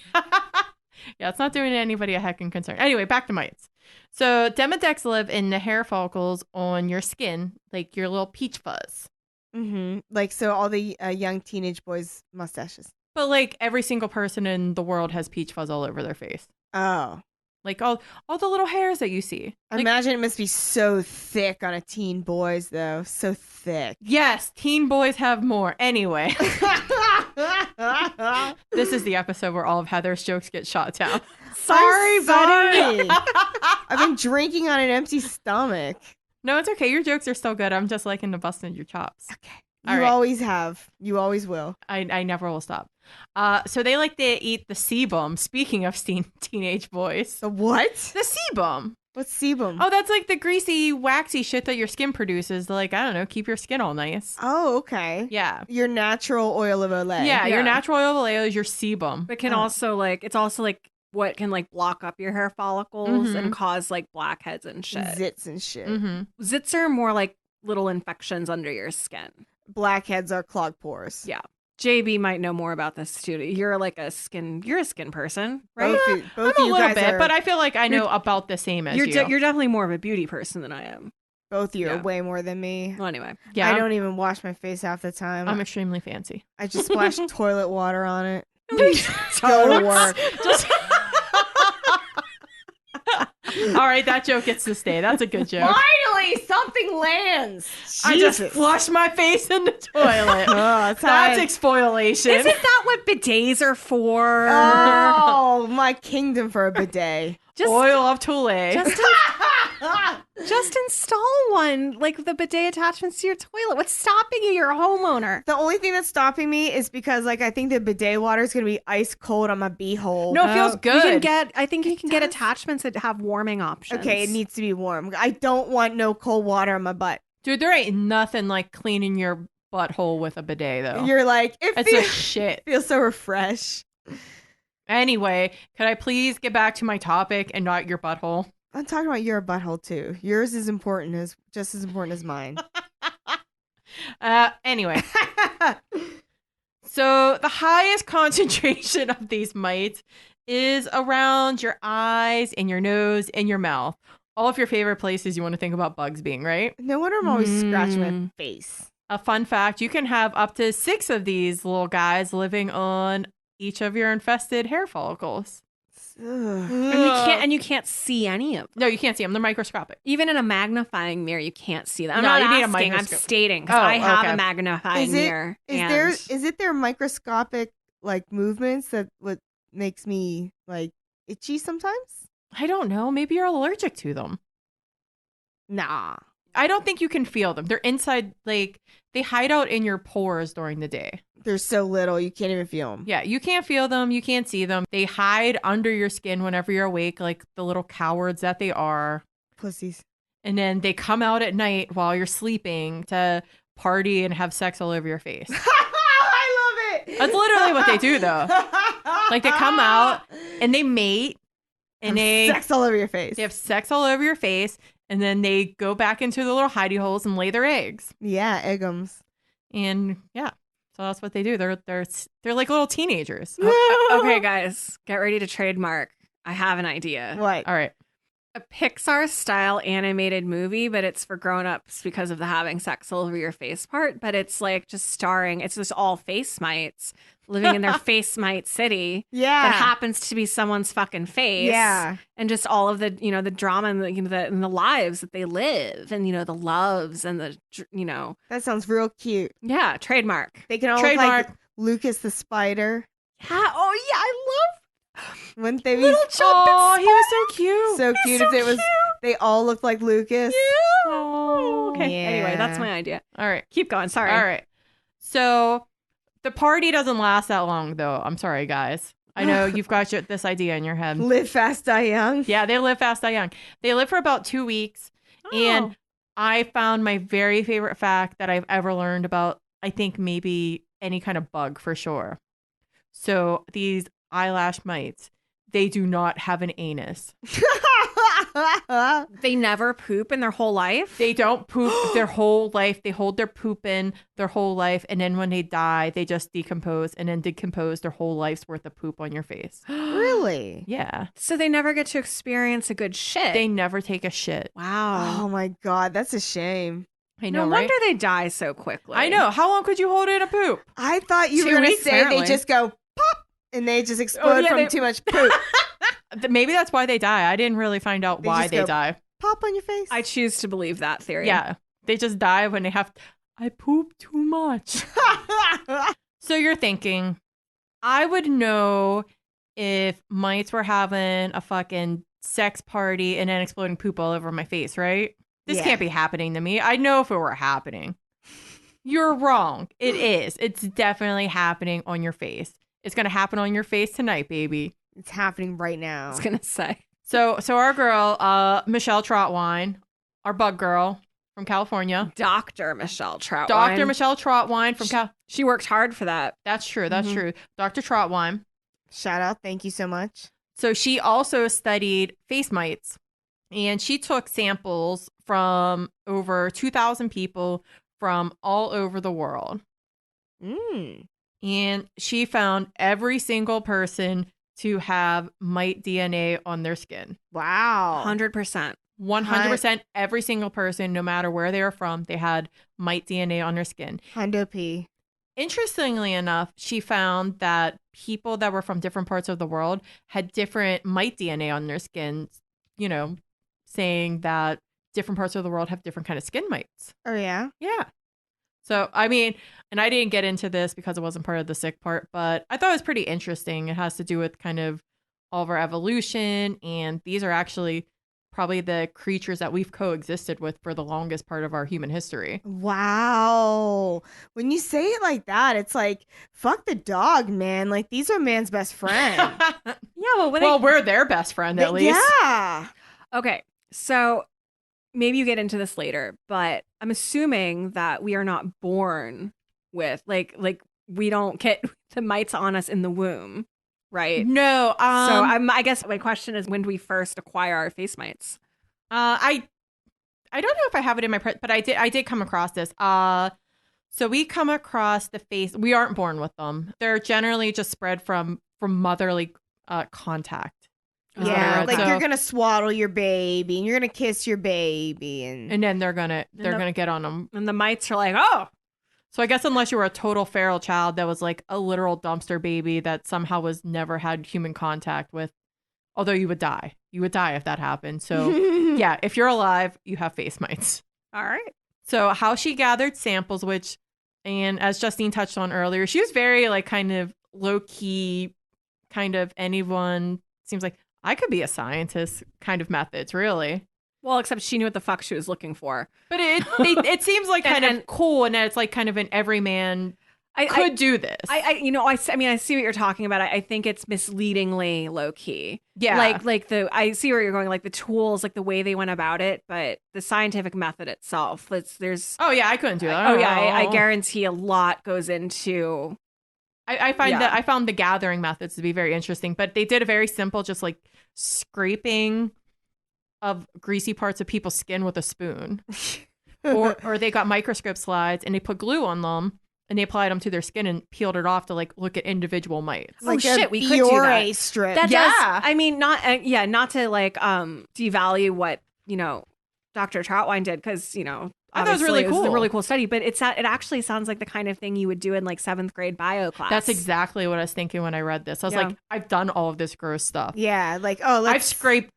Yeah, it's not doing anybody a heckin' concern. Anyway, back to mites. So Demodex live in the hair follicles on your skin, like your little peach fuzz. Mm-hmm. Like, so all the young teenage boys' mustaches. But like every single person in the world has peach fuzz all over their face. Oh. Like all the little hairs that you see. I imagine it must be so thick on a teen boys, though. So thick. Yes, teen boys have more. Anyway. This is the episode where all of Heather's jokes get shot down. Sorry, buddy. I've been drinking on an empty stomach. No, it's okay. Your jokes are still good. I'm just liking to bust into your chops. Okay. All You right. always have. You always will. I never will stop. So they like to eat the sebum. Speaking of teenage boys. The what? The sebum. What's sebum? Oh, that's like the greasy, waxy shit that your skin produces to, like, I don't know, keep your skin all nice. Oh, okay. Yeah. Your natural oil of Olay. Yeah, your natural oil of Olay is your sebum. It can also it's also like what can like block up your hair follicles Mhm. and cause like blackheads and shit. Zits and shit. Mm-hmm. Zits are more like little infections under your skin. Blackheads are clogged pores. Yeah. JB might know more about this too. You're a skin person, right? Both I'm of a you little guys bit, are, but I feel like I know about the same as You're you. you're definitely more of a beauty person than I am. both of you are Yeah. way more than me. Well, anyway. Yeah, I don't even wash my face half the time. I'm extremely fancy. I just splash toilet water on it. Go Go to work. Just all right, that joke gets to stay. That's a good joke. Finally, something lands. I just Jesus. flush my face in the toilet. That's That's exfoliation. Isn't that what bidets are for? Oh, my kingdom for a bidet. Just oil of Tule. just install one, like the bidet attachments to your toilet. What's stopping you? You're a homeowner. The only thing that's stopping me is because, I think the bidet water is going to be ice cold on my beehole. No, it feels good. I think you can get attachments that have warming options. Okay, it needs to be warm. I don't want no cold water on my butt. Dude, there ain't nothing like cleaning your butthole with a bidet, though. You're like, it That's a feels, shit. feels so refresh. Anyway, could I please get back to my topic and not your butthole? I'm talking about your butthole too. Yours is just as important as mine. Anyway, so the highest concentration of these mites is around your eyes and your nose and your mouth. All of your favorite places you want to think about bugs being, right? No wonder I'm always scratching my face. A fun fact, you can have up to 6 of these little guys living on each of your infested hair follicles. Ugh. And you can't see any of them. No, you can't see them. They're microscopic. Even in a magnifying mirror, you can't see them. I'm No, not you need a asking. I'm microscope. stating because Oh, I have okay. a magnifying mirror. Is it their microscopic movements that what makes me itchy sometimes? I don't know. Maybe you're allergic to them. Nah. I don't think you can feel them. They're inside, they hide out in your pores during the day. They're so little you can't even feel them. Yeah, you can't feel them. You can't see them. They hide under your skin whenever you're awake, like the little cowards that they are. Pussies. And then they come out at night while you're sleeping to party and have sex all over your face. I love it. That's literally what they do, though. Like, they come out and they mate and they sex all over your face. They have sex all over your face, and then they go back into the little hidey holes and lay their eggs. Yeah, eggums. And yeah. So that's what they do. They're like little teenagers. Okay, guys, get ready to trademark. I have an idea. What? All right. A Pixar-style animated movie, but it's for grown-ups because of the having sex all over your face part. But it's like just starring. It's just all face mites living in their face mite city. Yeah. That happens to be someone's fucking face. Yeah. And just all of the the drama and the lives that they live, and the loves and the That sounds real cute. yeah, trademark. They can all look Trademark. like Lucas the spider. Yeah. Oh yeah, I love Wouldn't they be little Chuck. Oh, he was so cute. so cute if it was they all looked like Lucas? Oh, Okay. Yeah. Anyway, that's my idea. All right. Keep going. Sorry. All right. So the party doesn't last that long, though. I'm sorry, guys. I know you've got this idea in your head. Live fast, die young. Yeah, they live fast, die young. They live for about 2 weeks. And I found my very favorite fact that I've ever learned about, I think maybe any kind of bug for sure. So these eyelash mites, they do not have an anus. They never poop in their whole life. They don't poop their whole life. They hold their poop in their whole life. And then when they die, they just decompose and then decompose their whole life's worth of poop on your face. Really? Yeah. So they never get to experience a good shit. They never take a shit. wow. Oh my god, that's a shame. I know, No right? wonder they die so quickly. I know. How long could you hold in a poop? I thought you 2 were going to weeks, say apparently. they just go pop and they just explode yeah, from they- too much poop. Maybe that's why they die. I didn't really find out They why just they go- die. Pop on your face. I choose to believe that theory. Yeah. They just die when they have, I poop too much. So you're thinking, I would know if mites were having a fucking sex party and then exploding poop all over my face, right? This Yeah. can't be happening to me. I know if it were happening. You're wrong. It is. It's definitely happening on your face. It's going to happen on your face tonight, baby. It's happening right I now. was gonna say. So our girl, Michelle Trotwine, our bug girl from California. Dr. Michelle Troutwine. Dr. Michelle Trotwine from Cal. She worked hard for that. That's true. That's Mhm. true. Dr. Trotwine. Shout out. Thank you so much. So she also studied face mites, and she took samples from over 2,000 people from all over the world. Mm. And she found every single person to have mite DNA on their skin. Wow. 100%. 100% every single person, no matter where they were from, they had mite DNA on their skin. Hundo P. Interestingly enough, she found that people that were from different parts of the world had different mite DNA on their skin, saying that different parts of the world have different kind of skin mites. Oh, yeah? Yeah. So, I mean, and I didn't get into this because it wasn't part of the sick part, but I thought it was pretty interesting. It has to do with kind of all of our evolution, and these are actually probably the creatures that we've coexisted with for the longest part of our human history. Wow. When you say it like that, it's like, fuck the dog, man. Like, these are man's best friend. Yeah, Well, we're their best friend, at least. Yeah. okay. So maybe you get into this later, but I'm assuming that we are not born with like we don't get the mites on us in the womb, right? No. So I guess my question is, when do we first acquire our face mites? I don't know if I have it in my but I did come across this. So we come across the face. We aren't born with them. They're generally just spread from motherly contact. is what I Yeah. read. Like, So- you're going to swaddle your baby and you're going to kiss your baby. and then they're gonna get on them. And the mites are like, oh, So I guess unless you were a total feral child that was like a literal dumpster baby that somehow was never had human contact with, although you would die if that happened. So yeah, if you're alive, you have face mites. all right. So how she gathered samples, and as Justine touched on earlier, she was very like kind of low key, kind of anyone seems like I could be a scientist kind of methods, really. Well, except she knew what the fuck she was looking for. But it seems like kind of cool, and that it's like kind of an everyman could do this. I mean, I see what you're talking about. I think it's misleadingly low key. Yeah. I see where you're going, like the tools, like the way they went about it, but the scientific method itself, there's. Oh yeah, I couldn't do that. Oh yeah, I guarantee a lot goes into. I found the gathering methods to be very interesting, but they did a very simple, just like scraping of greasy parts of people's skin with a spoon, or they got microscope slides and they put glue on them and they applied them to their skin and peeled it off to like look at individual mites. Oh, shit, we could do Biore that. strip. That Yeah. does. I mean, not to like devalue what Dr. Troutwine did, because I thought it was obviously really it was a cool. really cool study, but it actually sounds like the kind of thing you would do in like 7th grade bio class. That's exactly what I was thinking when I read this. I was Yeah. like, I've done all of this gross stuff. Yeah, like, oh, let's... I've scraped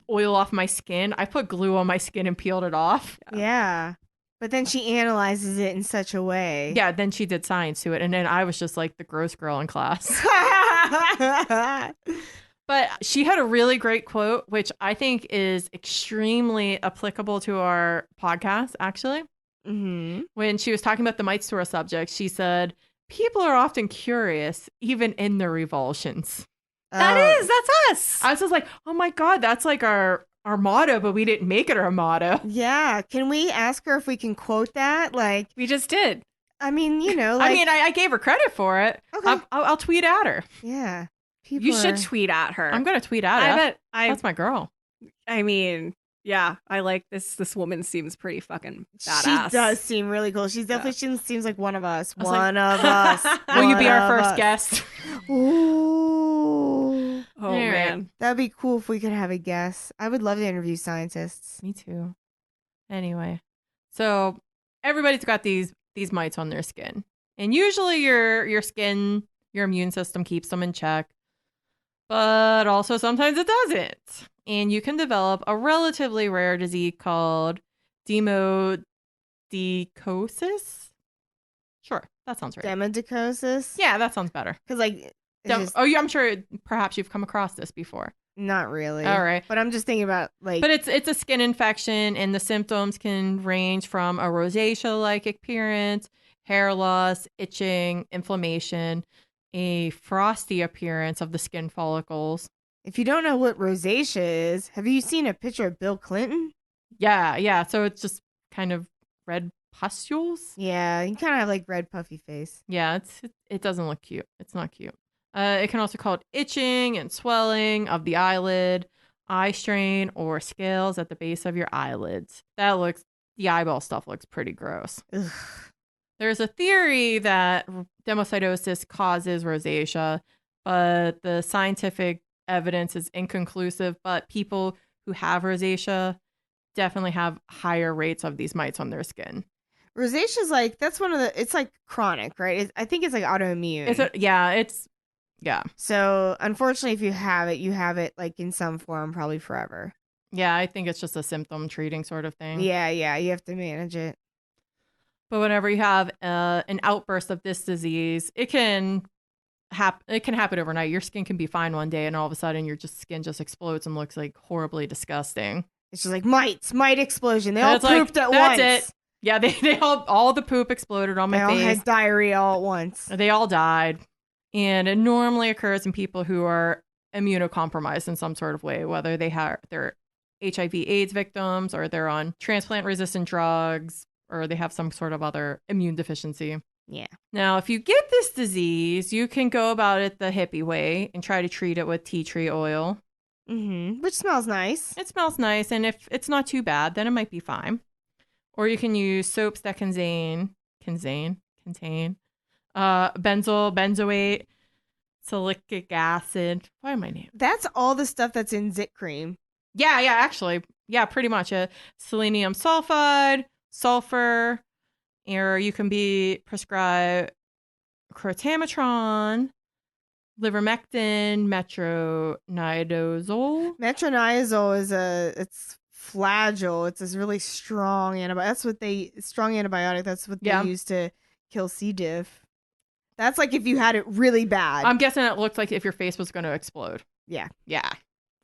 oil off my skin. I put glue on my skin and peeled it off. Yeah. But then she analyzes it in such a way. Yeah, then she did science to it. And then I was just like the gross girl in class. But she had a really great quote, which I think is extremely applicable to our podcast, actually. Mm-hmm. When she was talking about the mites to our subject, she said, people are often curious, even in their revulsions. That's us. I was just like, oh my God, that's like our motto, but we didn't make it our motto. Yeah. Can we ask her if we can quote that? Like, We just did. I mean, like... I mean, I gave her credit for it. Okay. I'll tweet at her. Yeah. People You should are- tweet at her. I'm going to tweet at I her. bet. That's my girl. I mean, yeah, I like this. This woman seems pretty fucking badass. She does seem really cool. She's definitely seems like one of us. I was like- One of us. Will you be One our of first us. guest? Ooh. Oh All right. man. That'd be cool if we could have a guest. I would love to interview scientists. Me too. Anyway, so everybody's got these mites on their skin. And usually your skin, your immune system keeps them in check. But also sometimes it doesn't. And you can develop a relatively rare disease called demodicosis. Sure, that sounds right. Demodicosis? Yeah, that sounds better. Because, like, it's just Yeah, I'm sure perhaps you've come across this before. not really. All right. But I'm just thinking about, like... But it's a skin infection, and the symptoms can range from a rosacea-like appearance, hair loss, itching, inflammation, a frosty appearance of the skin follicles. if you don't know what rosacea is, have you seen a picture of Bill Clinton? Yeah. So it's just kind of red pustules. Yeah, he kind of have, like, red puffy face. Yeah, it doesn't look cute. It's not cute. It can also cause itching and swelling of the eyelid, eye strain, or scales at the base of your eyelids. The eyeball stuff looks pretty gross. Ugh. There's a theory that dermatocytosis causes rosacea, but the scientific evidence is inconclusive. But people who have rosacea definitely have higher rates of these mites on their skin. Rosacea's like, that's one of the... It's, like, chronic, right? I think it's, like, autoimmune. Yeah. So, unfortunately, if you have it, like, in some form, probably forever. Yeah, I think it's just a symptom treating sort of thing. Yeah, you have to manage it. But whenever you have an outburst of this disease, it can happen overnight. Your skin can be fine one day, and all of a sudden, your skin just explodes and looks like horribly disgusting. It's just like mite explosion. They And all it's like, pooped at that's once. it. Yeah, they all the poop exploded on They my all face. had diarrhea all at once. They all died. And it normally occurs in people who are immunocompromised in some sort of way, whether they're HIV/AIDS victims, or they're on transplant-resistant drugs, or they have some sort of other immune deficiency. Yeah. Now, if you get this disease, you can go about it the hippie way and try to treat it with tea tree oil. Mm-hmm. Which smells nice. It smells nice, and if it's not too bad, then it might be fine. Or you can use soaps that contain benzoate, salicylic acid. Why am I naming? That's all the stuff that's in Zit cream. Yeah, actually. Yeah, pretty much. Selenium sulfide, sulfur, or you can be prescribed crotamatron, livermectin, metronidazole. Metronidazole it's Flagyl. It's this really strong antibiotic. Strong antibiotic. That's what they use to kill C. diff. That's like if you had it really bad. I'm guessing it looked like if your face was going to explode. Yeah.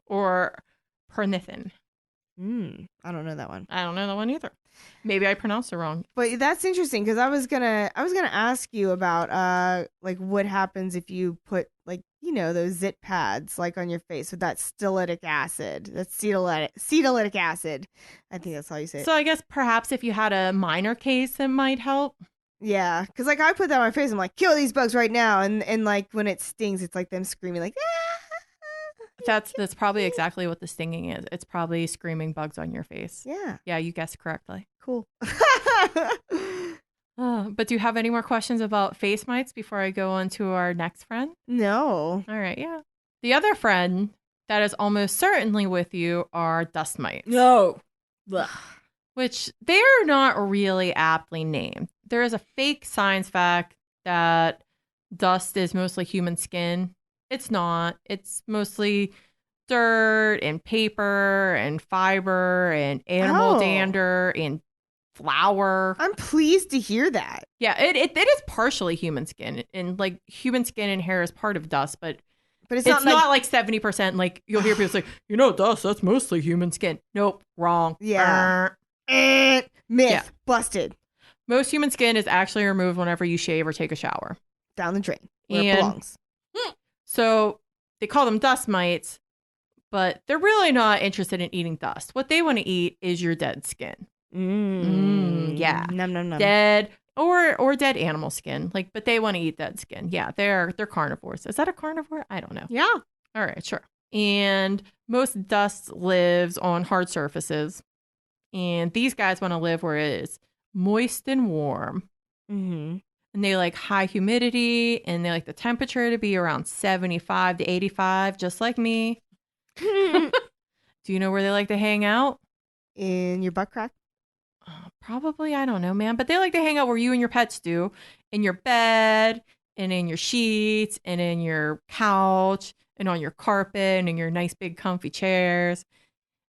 Or pernithin. I don't know that one. I don't know that one either. Maybe I pronounced it wrong. But that's interesting because I was gonna ask you about like what happens if you put like those zit pads like on your face with that stealytic acid. That's cetolytic acid. I think that's how you say it. So I guess perhaps if you had a minor case, it might help. Yeah, because like I put that on my face. I'm like, kill these bugs right now, and like when it stings, it's like them screaming like. That's probably exactly what the stinging is. It's probably screaming bugs on your face. Yeah. Yeah, you guessed correctly. Cool. But do you have any more questions about face mites before I go on to our next friend? No. All right, yeah. The other friend that is almost certainly with you are dust mites. No. Which they're not really aptly named. There is a fake science fact that dust is mostly human skin. It's not. It's mostly dirt and paper and fiber and animal dander and flour. I'm pleased to hear that. Yeah, it is partially human skin. And like human skin and hair is part of dust, but it's not like 70%. Like you'll hear people say, dust, that's mostly human skin. Nope, wrong. Yeah. Myth. Yeah. Busted. Most human skin is actually removed whenever you shave or take a shower. Down the drain, where it belongs. So they call them dust mites, but they're really not interested in eating dust. What they want to eat is your dead skin. Yeah. Nom, nom, nom. Dead or dead animal skin. But they want to eat dead skin. Yeah, they're carnivores. Is that a carnivore? I don't know. Yeah. All right, sure. And most dust lives on hard surfaces. And these guys want to live where it is moist and warm. Mm-hmm. And they like high humidity, and they like the temperature to be around 75 to 85, just like me. Do you know where they like to hang out? In your butt crack? Probably, I don't know, man. But they like to hang out where you and your pets do. In your bed, and in your sheets, and in your couch, and on your carpet, and in your nice big comfy chairs.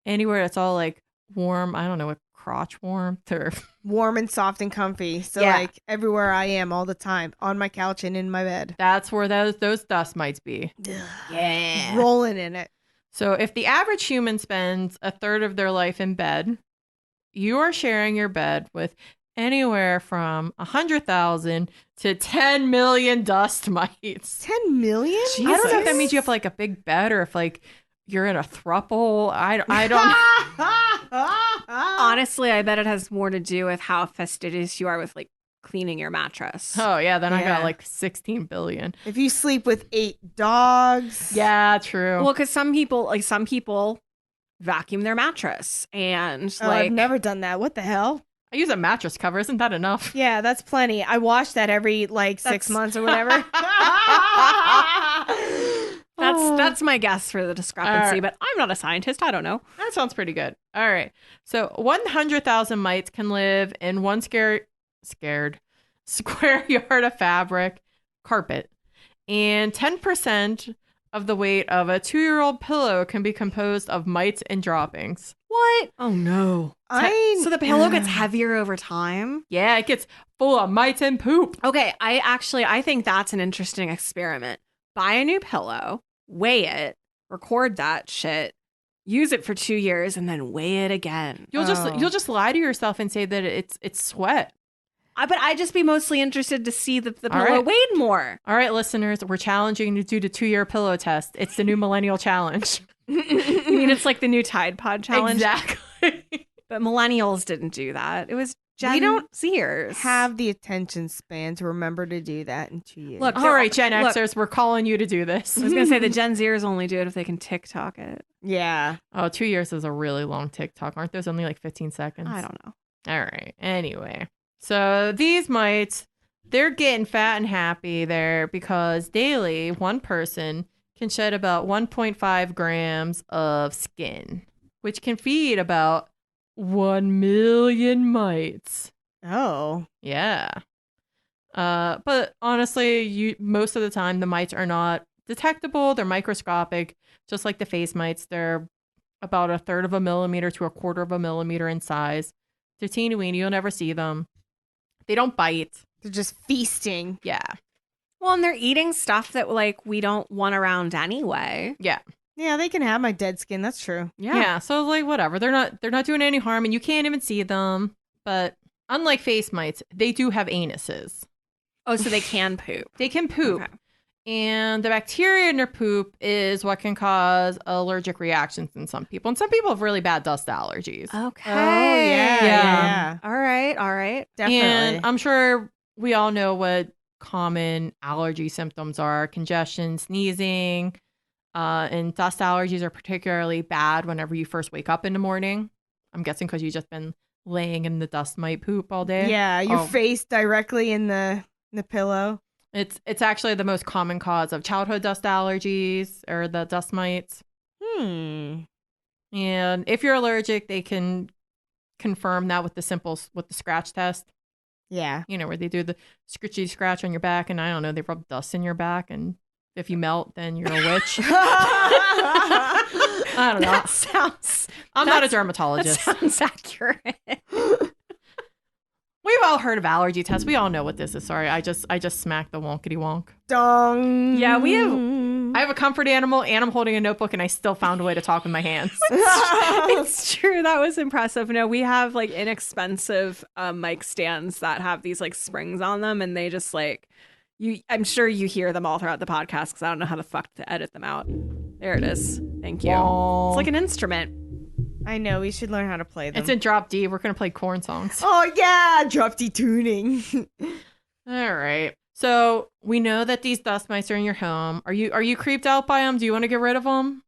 Anywhere that's all like warm, I don't know, what crotch warmth or warm and soft and comfy. So like everywhere I am all the time, on my couch and in my bed. That's where those dust mites be. Yeah. Rolling in it. So if the average human spends a third of their life in bed, you are sharing your bed with anywhere from 100,000 to 10 million dust mites. 10 million? Jesus. I don't know if that means you have like a big bed or if like you're in a throuple. I don't. Honestly, I bet it has more to do with how fastidious you are with like cleaning your mattress. Oh yeah, then I got like 16 billion. If you sleep with 8 dogs. Yeah, true. Well, because some people vacuum their mattress and I've never done that. What the hell? I use a mattress cover. Isn't that enough? Yeah, that's plenty. I wash that every 6 months or whatever. That's my guess for the discrepancy, but I'm not a scientist. I don't know. That sounds pretty good. All right. So 100,000 mites can live in one square yard of fabric, carpet. And 10% of the weight of a 2-year-old pillow can be composed of mites and droppings. What? Oh, no. So the pillow gets heavier over time? Yeah, it gets full of mites and poop. Okay, I think that's an interesting experiment. Buy a new pillow, weigh it, record that shit, use it for 2 years, and then weigh it again. You'll just lie to yourself and say that it's sweat. But I'd just be mostly interested to see the pillow weighed more. All right, listeners, we're challenging you to do the 2-year pillow test. It's the new millennial challenge. You mean it's like the new Tide Pod challenge? Exactly. But millennials didn't do that. It was Gen Zers. Have the attention span to remember to do that in 2 years. Look, all right, Gen Xers, we're calling you to do this. I was going to say the Gen Zers only do it if they can TikTok it. Yeah. Oh, 2 years is a really long TikTok. Aren't those only like 15 seconds? I don't know. All right. Anyway. So these mites, they're getting fat and happy there because daily one person can shed about 1.5 grams of skin, which can feed about 1 million mites. Oh. Yeah. But honestly, most of the time the mites are not detectable. They're microscopic, just like the face mites. They're about 1/3 of a millimeter to 1/4 of a millimeter in size. They're teeny weeny. You'll never see them. They don't bite. They're just feasting. Yeah. Well, and they're eating stuff that like we don't want around anyway. Yeah. Yeah, they can have my dead skin. That's true. Yeah. So like whatever. They're not doing any harm, and you can't even see them. But unlike face mites, they do have anuses. Oh, so they can poop. They can poop. Okay. And the bacteria in their poop is what can cause allergic reactions in some people. And some people have really bad dust allergies. Okay. Oh, yeah. All right. Definitely. And I'm sure we all know what common allergy symptoms are: congestion, sneezing, and dust allergies are particularly bad whenever you first wake up in the morning. I'm guessing because you've just been laying in the dust mite poop all day. Yeah, your face directly in the pillow. It's actually the most common cause of childhood dust allergies or the dust mites. And if you're allergic, they can confirm that with the scratch test. Yeah. You know, where they do the scritchy scratch on your back, and I don't know, they rub dust in your back, and if you melt, then you're a witch. I don't know. I'm not a dermatologist. That sounds accurate. We've all heard of allergy tests. We all know what this is. Sorry, I just smacked the wonkety wonk. Dong. Yeah, I have a comfort animal, and I'm holding a notebook, and I still found a way to talk with my hands. It's true. That was impressive. No, we have like inexpensive mic stands that have these like springs on them, and they just like I'm sure you hear them all throughout the podcast because I don't know how the fuck to edit them out. There it is. Thank you. Whoa. It's like an instrument. I know. We should learn how to play them. It's in drop D. We're gonna play corn songs. Oh yeah, drop D tuning. All right. So we know that these dust mites are in your home. Are you creeped out by them? Do you want to get rid of them?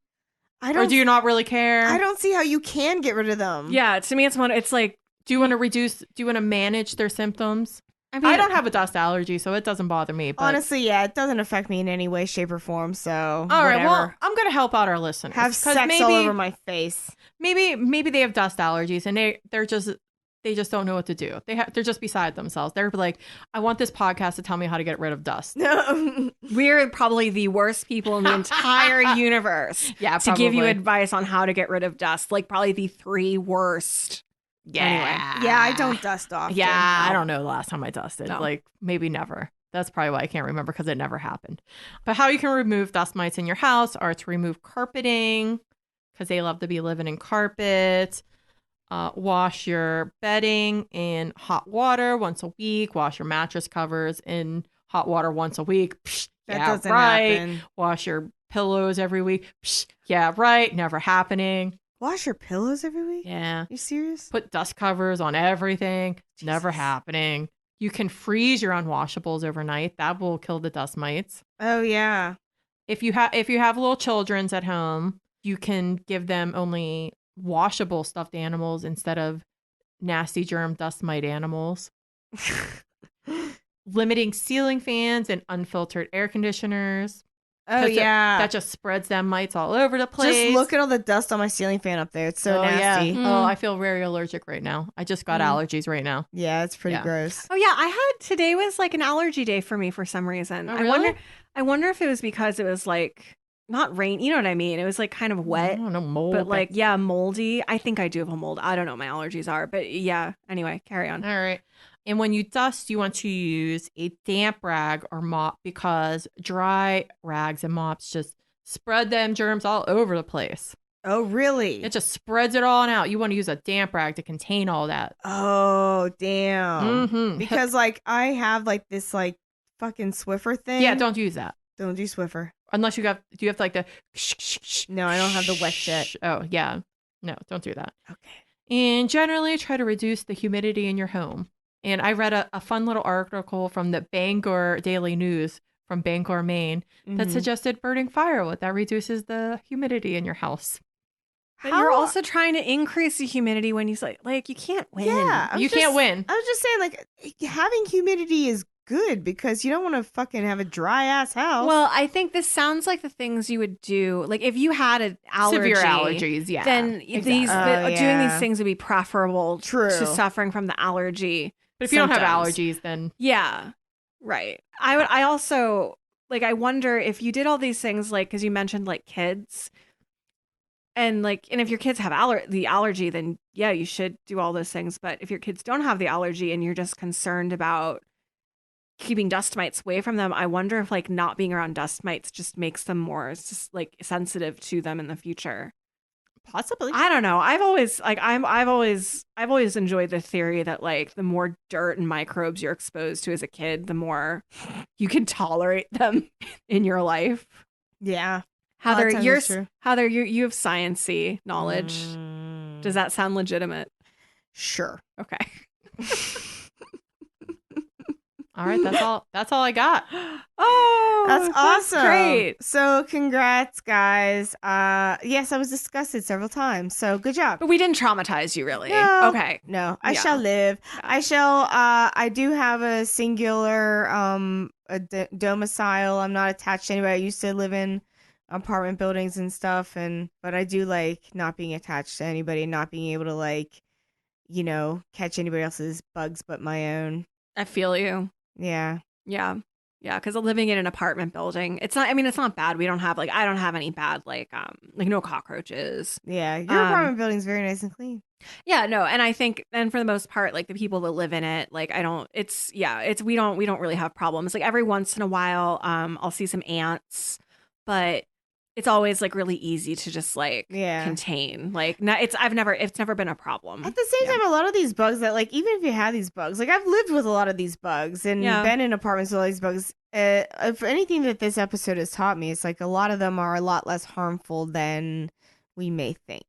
Or do you not really care? I don't see how you can get rid of them. Yeah, to me, it's like, do you want to manage their symptoms? I mean, I don't have a dust allergy, so it doesn't bother me. But... honestly, yeah, it doesn't affect me in any way, shape, or form. So all right, well, I'm gonna help out our listeners. Have sex all over my face. Maybe they have dust allergies, and they just don't know what to do. They're just beside themselves. They're like, I want this podcast to tell me how to get rid of dust. We're probably the worst people in the entire universe. Yeah, to give you advice on how to get rid of dust. Like probably the 3 worst. Yeah. Anyway. Yeah, I don't dust often. Yeah, no. I don't know the last time I dusted. No. Like maybe never. That's probably why I can't remember because it never happened. But how you can remove dust mites in your house are to remove carpeting because they love to be living in carpet. Wash your bedding in hot water once a week. Wash your mattress covers in hot water once a week. Psh, that yeah, doesn't right. happen. Wash your pillows every week. Psh, yeah, right. Never happening. Wash your pillows every week? Yeah. You serious? Put dust covers on everything. Jesus. Never happening. You can freeze your unwashables overnight. That will kill the dust mites. Oh yeah. If you have little children's at home, you can give them only washable stuffed animals instead of nasty germ dust mite animals. Limiting ceiling fans and unfiltered air conditioners. Oh yeah, that just spreads them mites all over the place. Just look at all the dust on my ceiling fan up there. It's so nasty. Yeah. Oh, I feel very allergic right now. I just got allergies right now. Yeah, it's pretty gross. Oh yeah, today was like an allergy day for me for some reason. Oh, really? I wonder if it was because it was like not rain. You know what I mean? It was like kind of wet. I don't know, mold. But like moldy. I think I do have a mold. I don't know what my allergies are, but yeah. Anyway, carry on. All right. And when you dust, you want to use a damp rag or mop because dry rags and mops just spread them germs all over the place. Oh, really? It just spreads it all out. You want to use a damp rag to contain all that. Oh, damn. Mm-hmm. Because like I have like this like fucking Swiffer thing. Yeah, don't use that. Don't do Swiffer. Unless do you have to like the... No, I don't have the wet shit. Oh, yeah. No, don't do that. Okay. And generally try to reduce the humidity in your home. And I read a fun little article from the Bangor Daily News from Bangor, Maine, that suggested burning firewood. That reduces the humidity in your house. But you're also trying to increase the humidity when you say, like, you can't win. Yeah, you can't win. I was just saying, like, having humidity is good because you don't want to fucking have a dry ass house. Well, I think this sounds like the things you would do. Like, if you had an allergy, severe allergies, yeah, then doing these things would be preferable to suffering from the allergy. But if you don't have allergies, then yeah, right. I also like. I wonder if you did all these things, like because you mentioned like kids, and if your kids have the allergy, then yeah, you should do all those things. But if your kids don't have the allergy and you're just concerned about keeping dust mites away from them, I wonder if like not being around dust mites just makes them more just like sensitive to them in the future. Possibly. I don't know. I've always enjoyed the theory that like the more dirt and microbes you're exposed to as a kid, the more you can tolerate them in your life. Yeah. Heather, you have science-y knowledge. Does that sound legitimate? Sure. Okay. All right, that's all I got. Oh, That's awesome. Great. So congrats, guys. Yes, I was disgusted several times. So good job. But we didn't traumatize you, really. No. Okay. No, I Yeah. shall live. Yeah. I shall. I do have a singular domicile. I'm not attached to anybody. I used to live in apartment buildings and stuff, but I do like not being attached to anybody, and not being able to like, catch anybody else's bugs but my own. I feel you. Yeah. Yeah. Yeah, because living in an apartment building, it's not bad. I don't have any bad, like no cockroaches. Yeah. Your apartment building's very nice and clean. Yeah, no, and I think, and for the most part, like the people that live in it, like we don't really have problems. Like every once in a while, I'll see some ants, but it's always like really easy to just like contain. Like it's never been a problem. At the same time, a lot of these bugs that like, even if you have these bugs, like I've lived with a lot of these bugs and been in apartments with all these bugs. If anything that this episode has taught me, it's like a lot of them are a lot less harmful than we may think.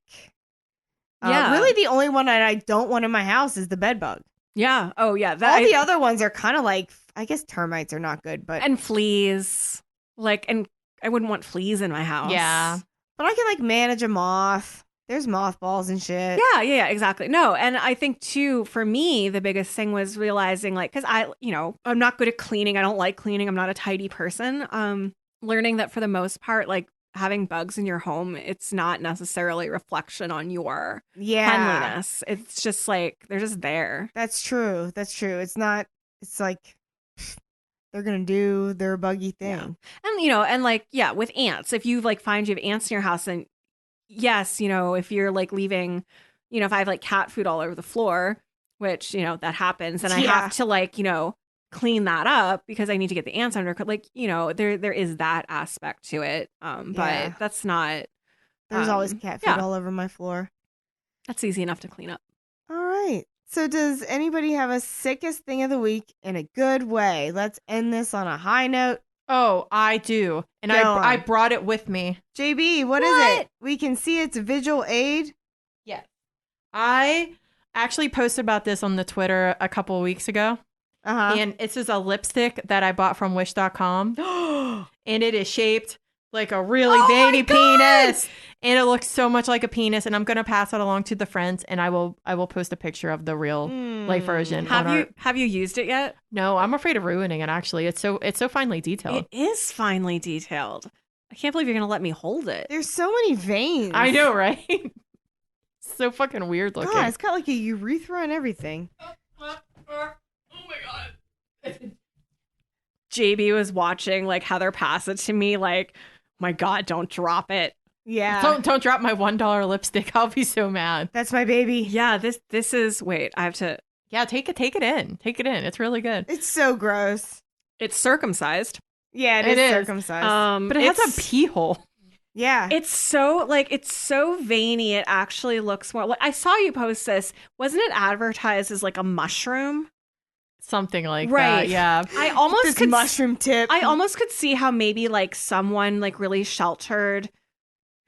Really the only one that I don't want in my house is the bed bug. Yeah. Oh yeah. All the other ones are kind of like, I guess termites are not good, but and fleas. And I wouldn't want fleas in my house. Yeah. But I can like manage a moth. There's mothballs and shit. Yeah, exactly. No, and I think too, for me, the biggest thing was realizing like, because I'm not good at cleaning. I don't like cleaning. I'm not a tidy person. Learning that for the most part, like having bugs in your home, it's not necessarily a reflection on your cleanliness. It's just like, they're just there. That's true. It's not, it's like, they're going to do their buggy thing. Yeah. And with ants, if you like find you have ants in your house, and yes, if you're like leaving, if I have like cat food all over the floor, which, that happens, and I have to like, clean that up because I need to get the ants under, like, there is that aspect to it. But that's not. There's always cat food all over my floor. That's easy enough to clean up. All right. So does anybody have a sickest thing of the week in a good way? Let's end this on a high note. Oh, I do. And I brought it with me. JB, what is it? We can see it's visual aid. Yes. I actually posted about this on the Twitter a couple of weeks ago. And this is a lipstick that I bought from wish.com. And it is shaped like a really veiny penis. And it looks so much like a penis. And I'm going to pass it along to the friends. And I will post a picture of the real life version. Have you used it yet? No, I'm afraid of ruining it, actually. It's so finely detailed. It is finely detailed. I can't believe you're going to let me hold it. There's so many veins. I know, right? So fucking weird looking. God, it's got like a urethra and everything. Oh my God. JB was watching like Heather pass it to me like, my God, don't drop it. Yeah. Don't drop my $1 lipstick. I'll be so mad. That's my baby. Yeah, this is, wait, I have to. Yeah, take it in. Take it in. It's really good. It's so gross. It's circumcised. Yeah, it is circumcised. But it has a pee hole. Yeah. It's so veiny. It actually looks more like, I saw you post this. Wasn't it advertised as like a mushroom? Something like that. Yeah. I almost could mushroom tip. I almost could see how maybe like someone like really sheltered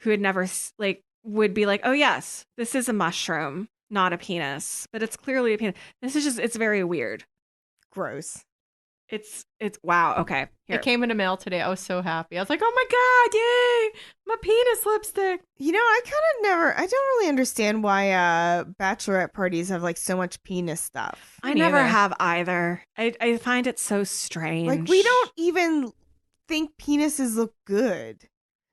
who had never like would be like, oh yes, this is a mushroom, not a penis, but it's clearly a penis. This is just, it's very weird. Gross. It's wow. Okay. Here. It came in the mail today. I was so happy. I was like, oh my God, yay! My penis lipstick. I don't really understand why bachelorette parties have like so much penis stuff. I never have either. I find it so strange. Like, we don't even think penises look good.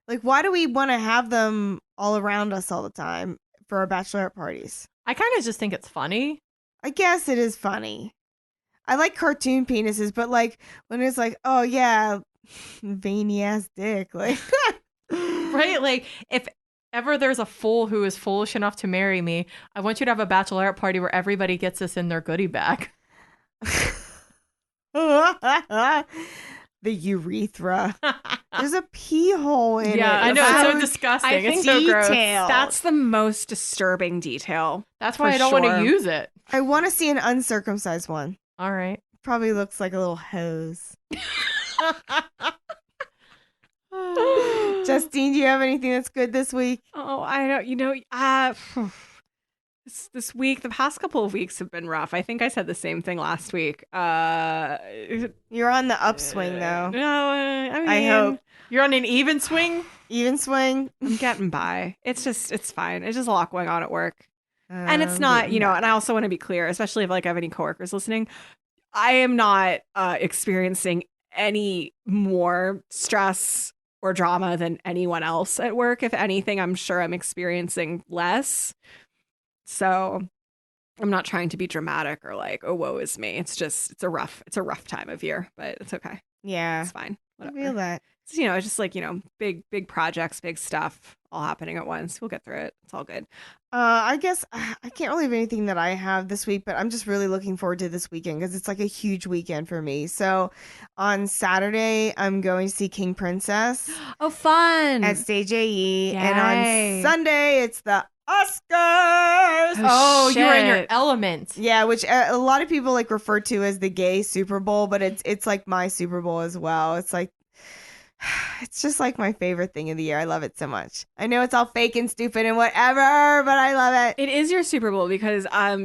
Like, why do we want to have them all around us all the time for our bachelorette parties? I kind of just think it's funny. I guess it is funny. I like cartoon penises, but like when it's like, oh yeah, veiny ass dick, like right? Like if ever there's a fool who is foolish enough to marry me, I want you to have a bachelorette party where everybody gets this in their goodie bag. The urethra. There's a pee hole in it. Yeah, I know. It's so disgusting. It's so gross. That's the most disturbing detail. That's why I don't want to use it. I want to see an uncircumcised one. All right. Probably looks like a little hose. Justine, do you have anything that's good this week? Oh, I don't, This week, the past couple of weeks have been rough. I think I said the same thing last week. You're on the upswing, though. No, I mean, I hope. You're on an even swing? Even swing. I'm getting by. It's fine. It's just a lot going on at work. And it's not, and I also want to be clear, especially if like I have any coworkers listening, I am not experiencing any more stress or drama than anyone else at work. If anything, I'm sure I'm experiencing less. So I'm not trying to be dramatic or like, oh, woe is me. It's a rough time of year, but it's okay. Yeah. It's fine. Whatever. I feel that. So, it's just like, big projects, big stuff all happening at once. We'll get through it. It's all good. I guess I can't really have anything that I have this week, but I'm just really looking forward to this weekend because it's like a huge weekend for me. So on Saturday, I'm going to see King Princess. Oh, fun. At Stage AE. Yay. And on Sunday, it's the Oscars. Oh, you were in your element. Yeah, which a lot of people like refer to as the gay Super Bowl, but it's like my Super Bowl as well. It's like, it's just like my favorite thing of the year. I love it so much. I know it's all fake and stupid and whatever, but I love it. It is your Super Bowl because I've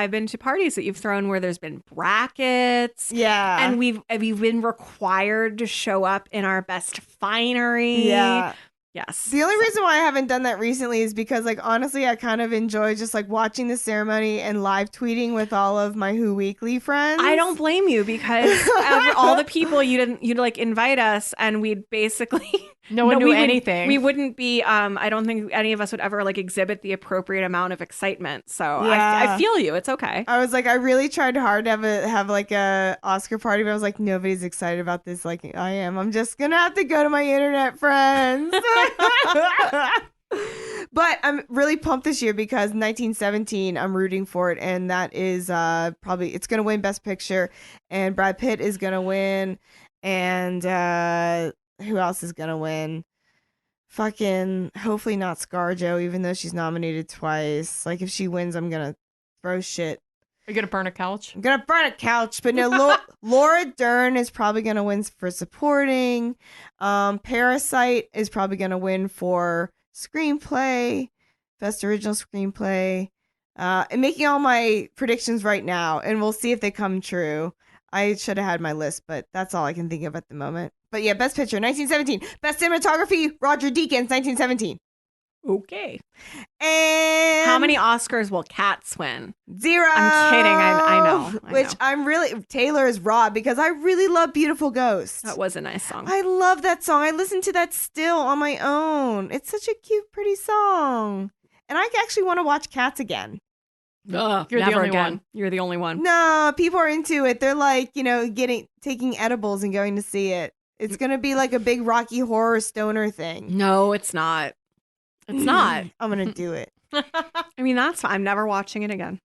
been to parties that you've thrown where there's been brackets. Yeah. And we've been required to show up in our best finery. Yeah. Yes. The only reason why I haven't done that recently is because, like, honestly, I kind of enjoy just like watching the ceremony and live tweeting with all of my Who Weekly friends. I don't blame you because of all the people you'd like invite us, and we'd basically no one knew anything. We wouldn't be. I don't think any of us would ever like exhibit the appropriate amount of excitement. So yeah. I feel you. It's okay. I was like, I really tried hard to have like a Oscar party, but I was like, nobody's excited about this like I am. I'm just gonna have to go to my internet friends. But I'm really pumped this year because 1917, I'm rooting for it, and that is probably it's gonna win Best Picture, and Brad Pitt is gonna win, and who else is gonna win? Fucking hopefully not ScarJo, even though she's nominated twice. Like if she wins, I'm gonna throw shit. Are you gonna burn a couch? I'm gonna burn a couch, but no. Laura Dern is probably gonna win for supporting. Parasite is probably gonna win for screenplay, best original screenplay. I'm making all my predictions right now, and we'll see if they come true. I should have had my list, but that's all I can think of at the moment. But yeah, Best Picture, 1917. Best Cinematography, Roger Deakins, 1917. Okay. And how many Oscars will Cats win? 0. I'm kidding. I know. Which I'm really Taylor is raw because I really love Beautiful Ghost. That was a nice song. I love that song. I listen to that still on my own. It's such a cute, pretty song. And I actually want to watch Cats again. You're the only one. You're the only one. No, people are into it. They're like, taking edibles and going to see it. It's going to be like a big Rocky Horror Stoner thing. No, it's not. It's not. I'm going to do it. I mean, that's fine. I'm never watching it again.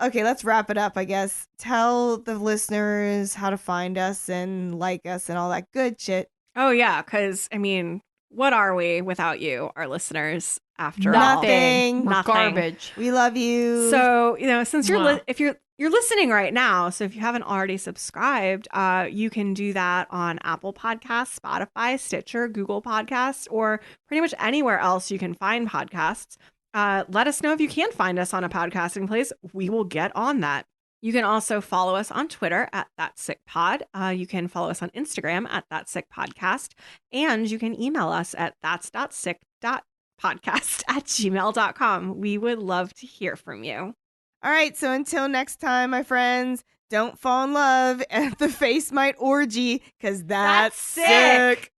Okay, let's wrap it up, I guess. Tell the listeners how to find us and like us and all that good shit. Oh, yeah, because, I mean, what are we without you, our listeners, after Nothing. all? Nothing. Garbage. We love you. So, since if you're listening right now, so if you haven't already subscribed, you can do that on Apple Podcasts, Spotify, Stitcher, Google Podcasts, or pretty much anywhere else you can find podcasts. Let us know if you can find us on a podcasting place. We will get on that. You can also follow us on Twitter at ThatSickPod. You can follow us on Instagram at ThatSickPodcast. And you can email us at thats.sick.podcast@gmail.com. We would love to hear from you. All right, so until next time, my friends, don't fall in love at the Face Might orgy, because that's sick.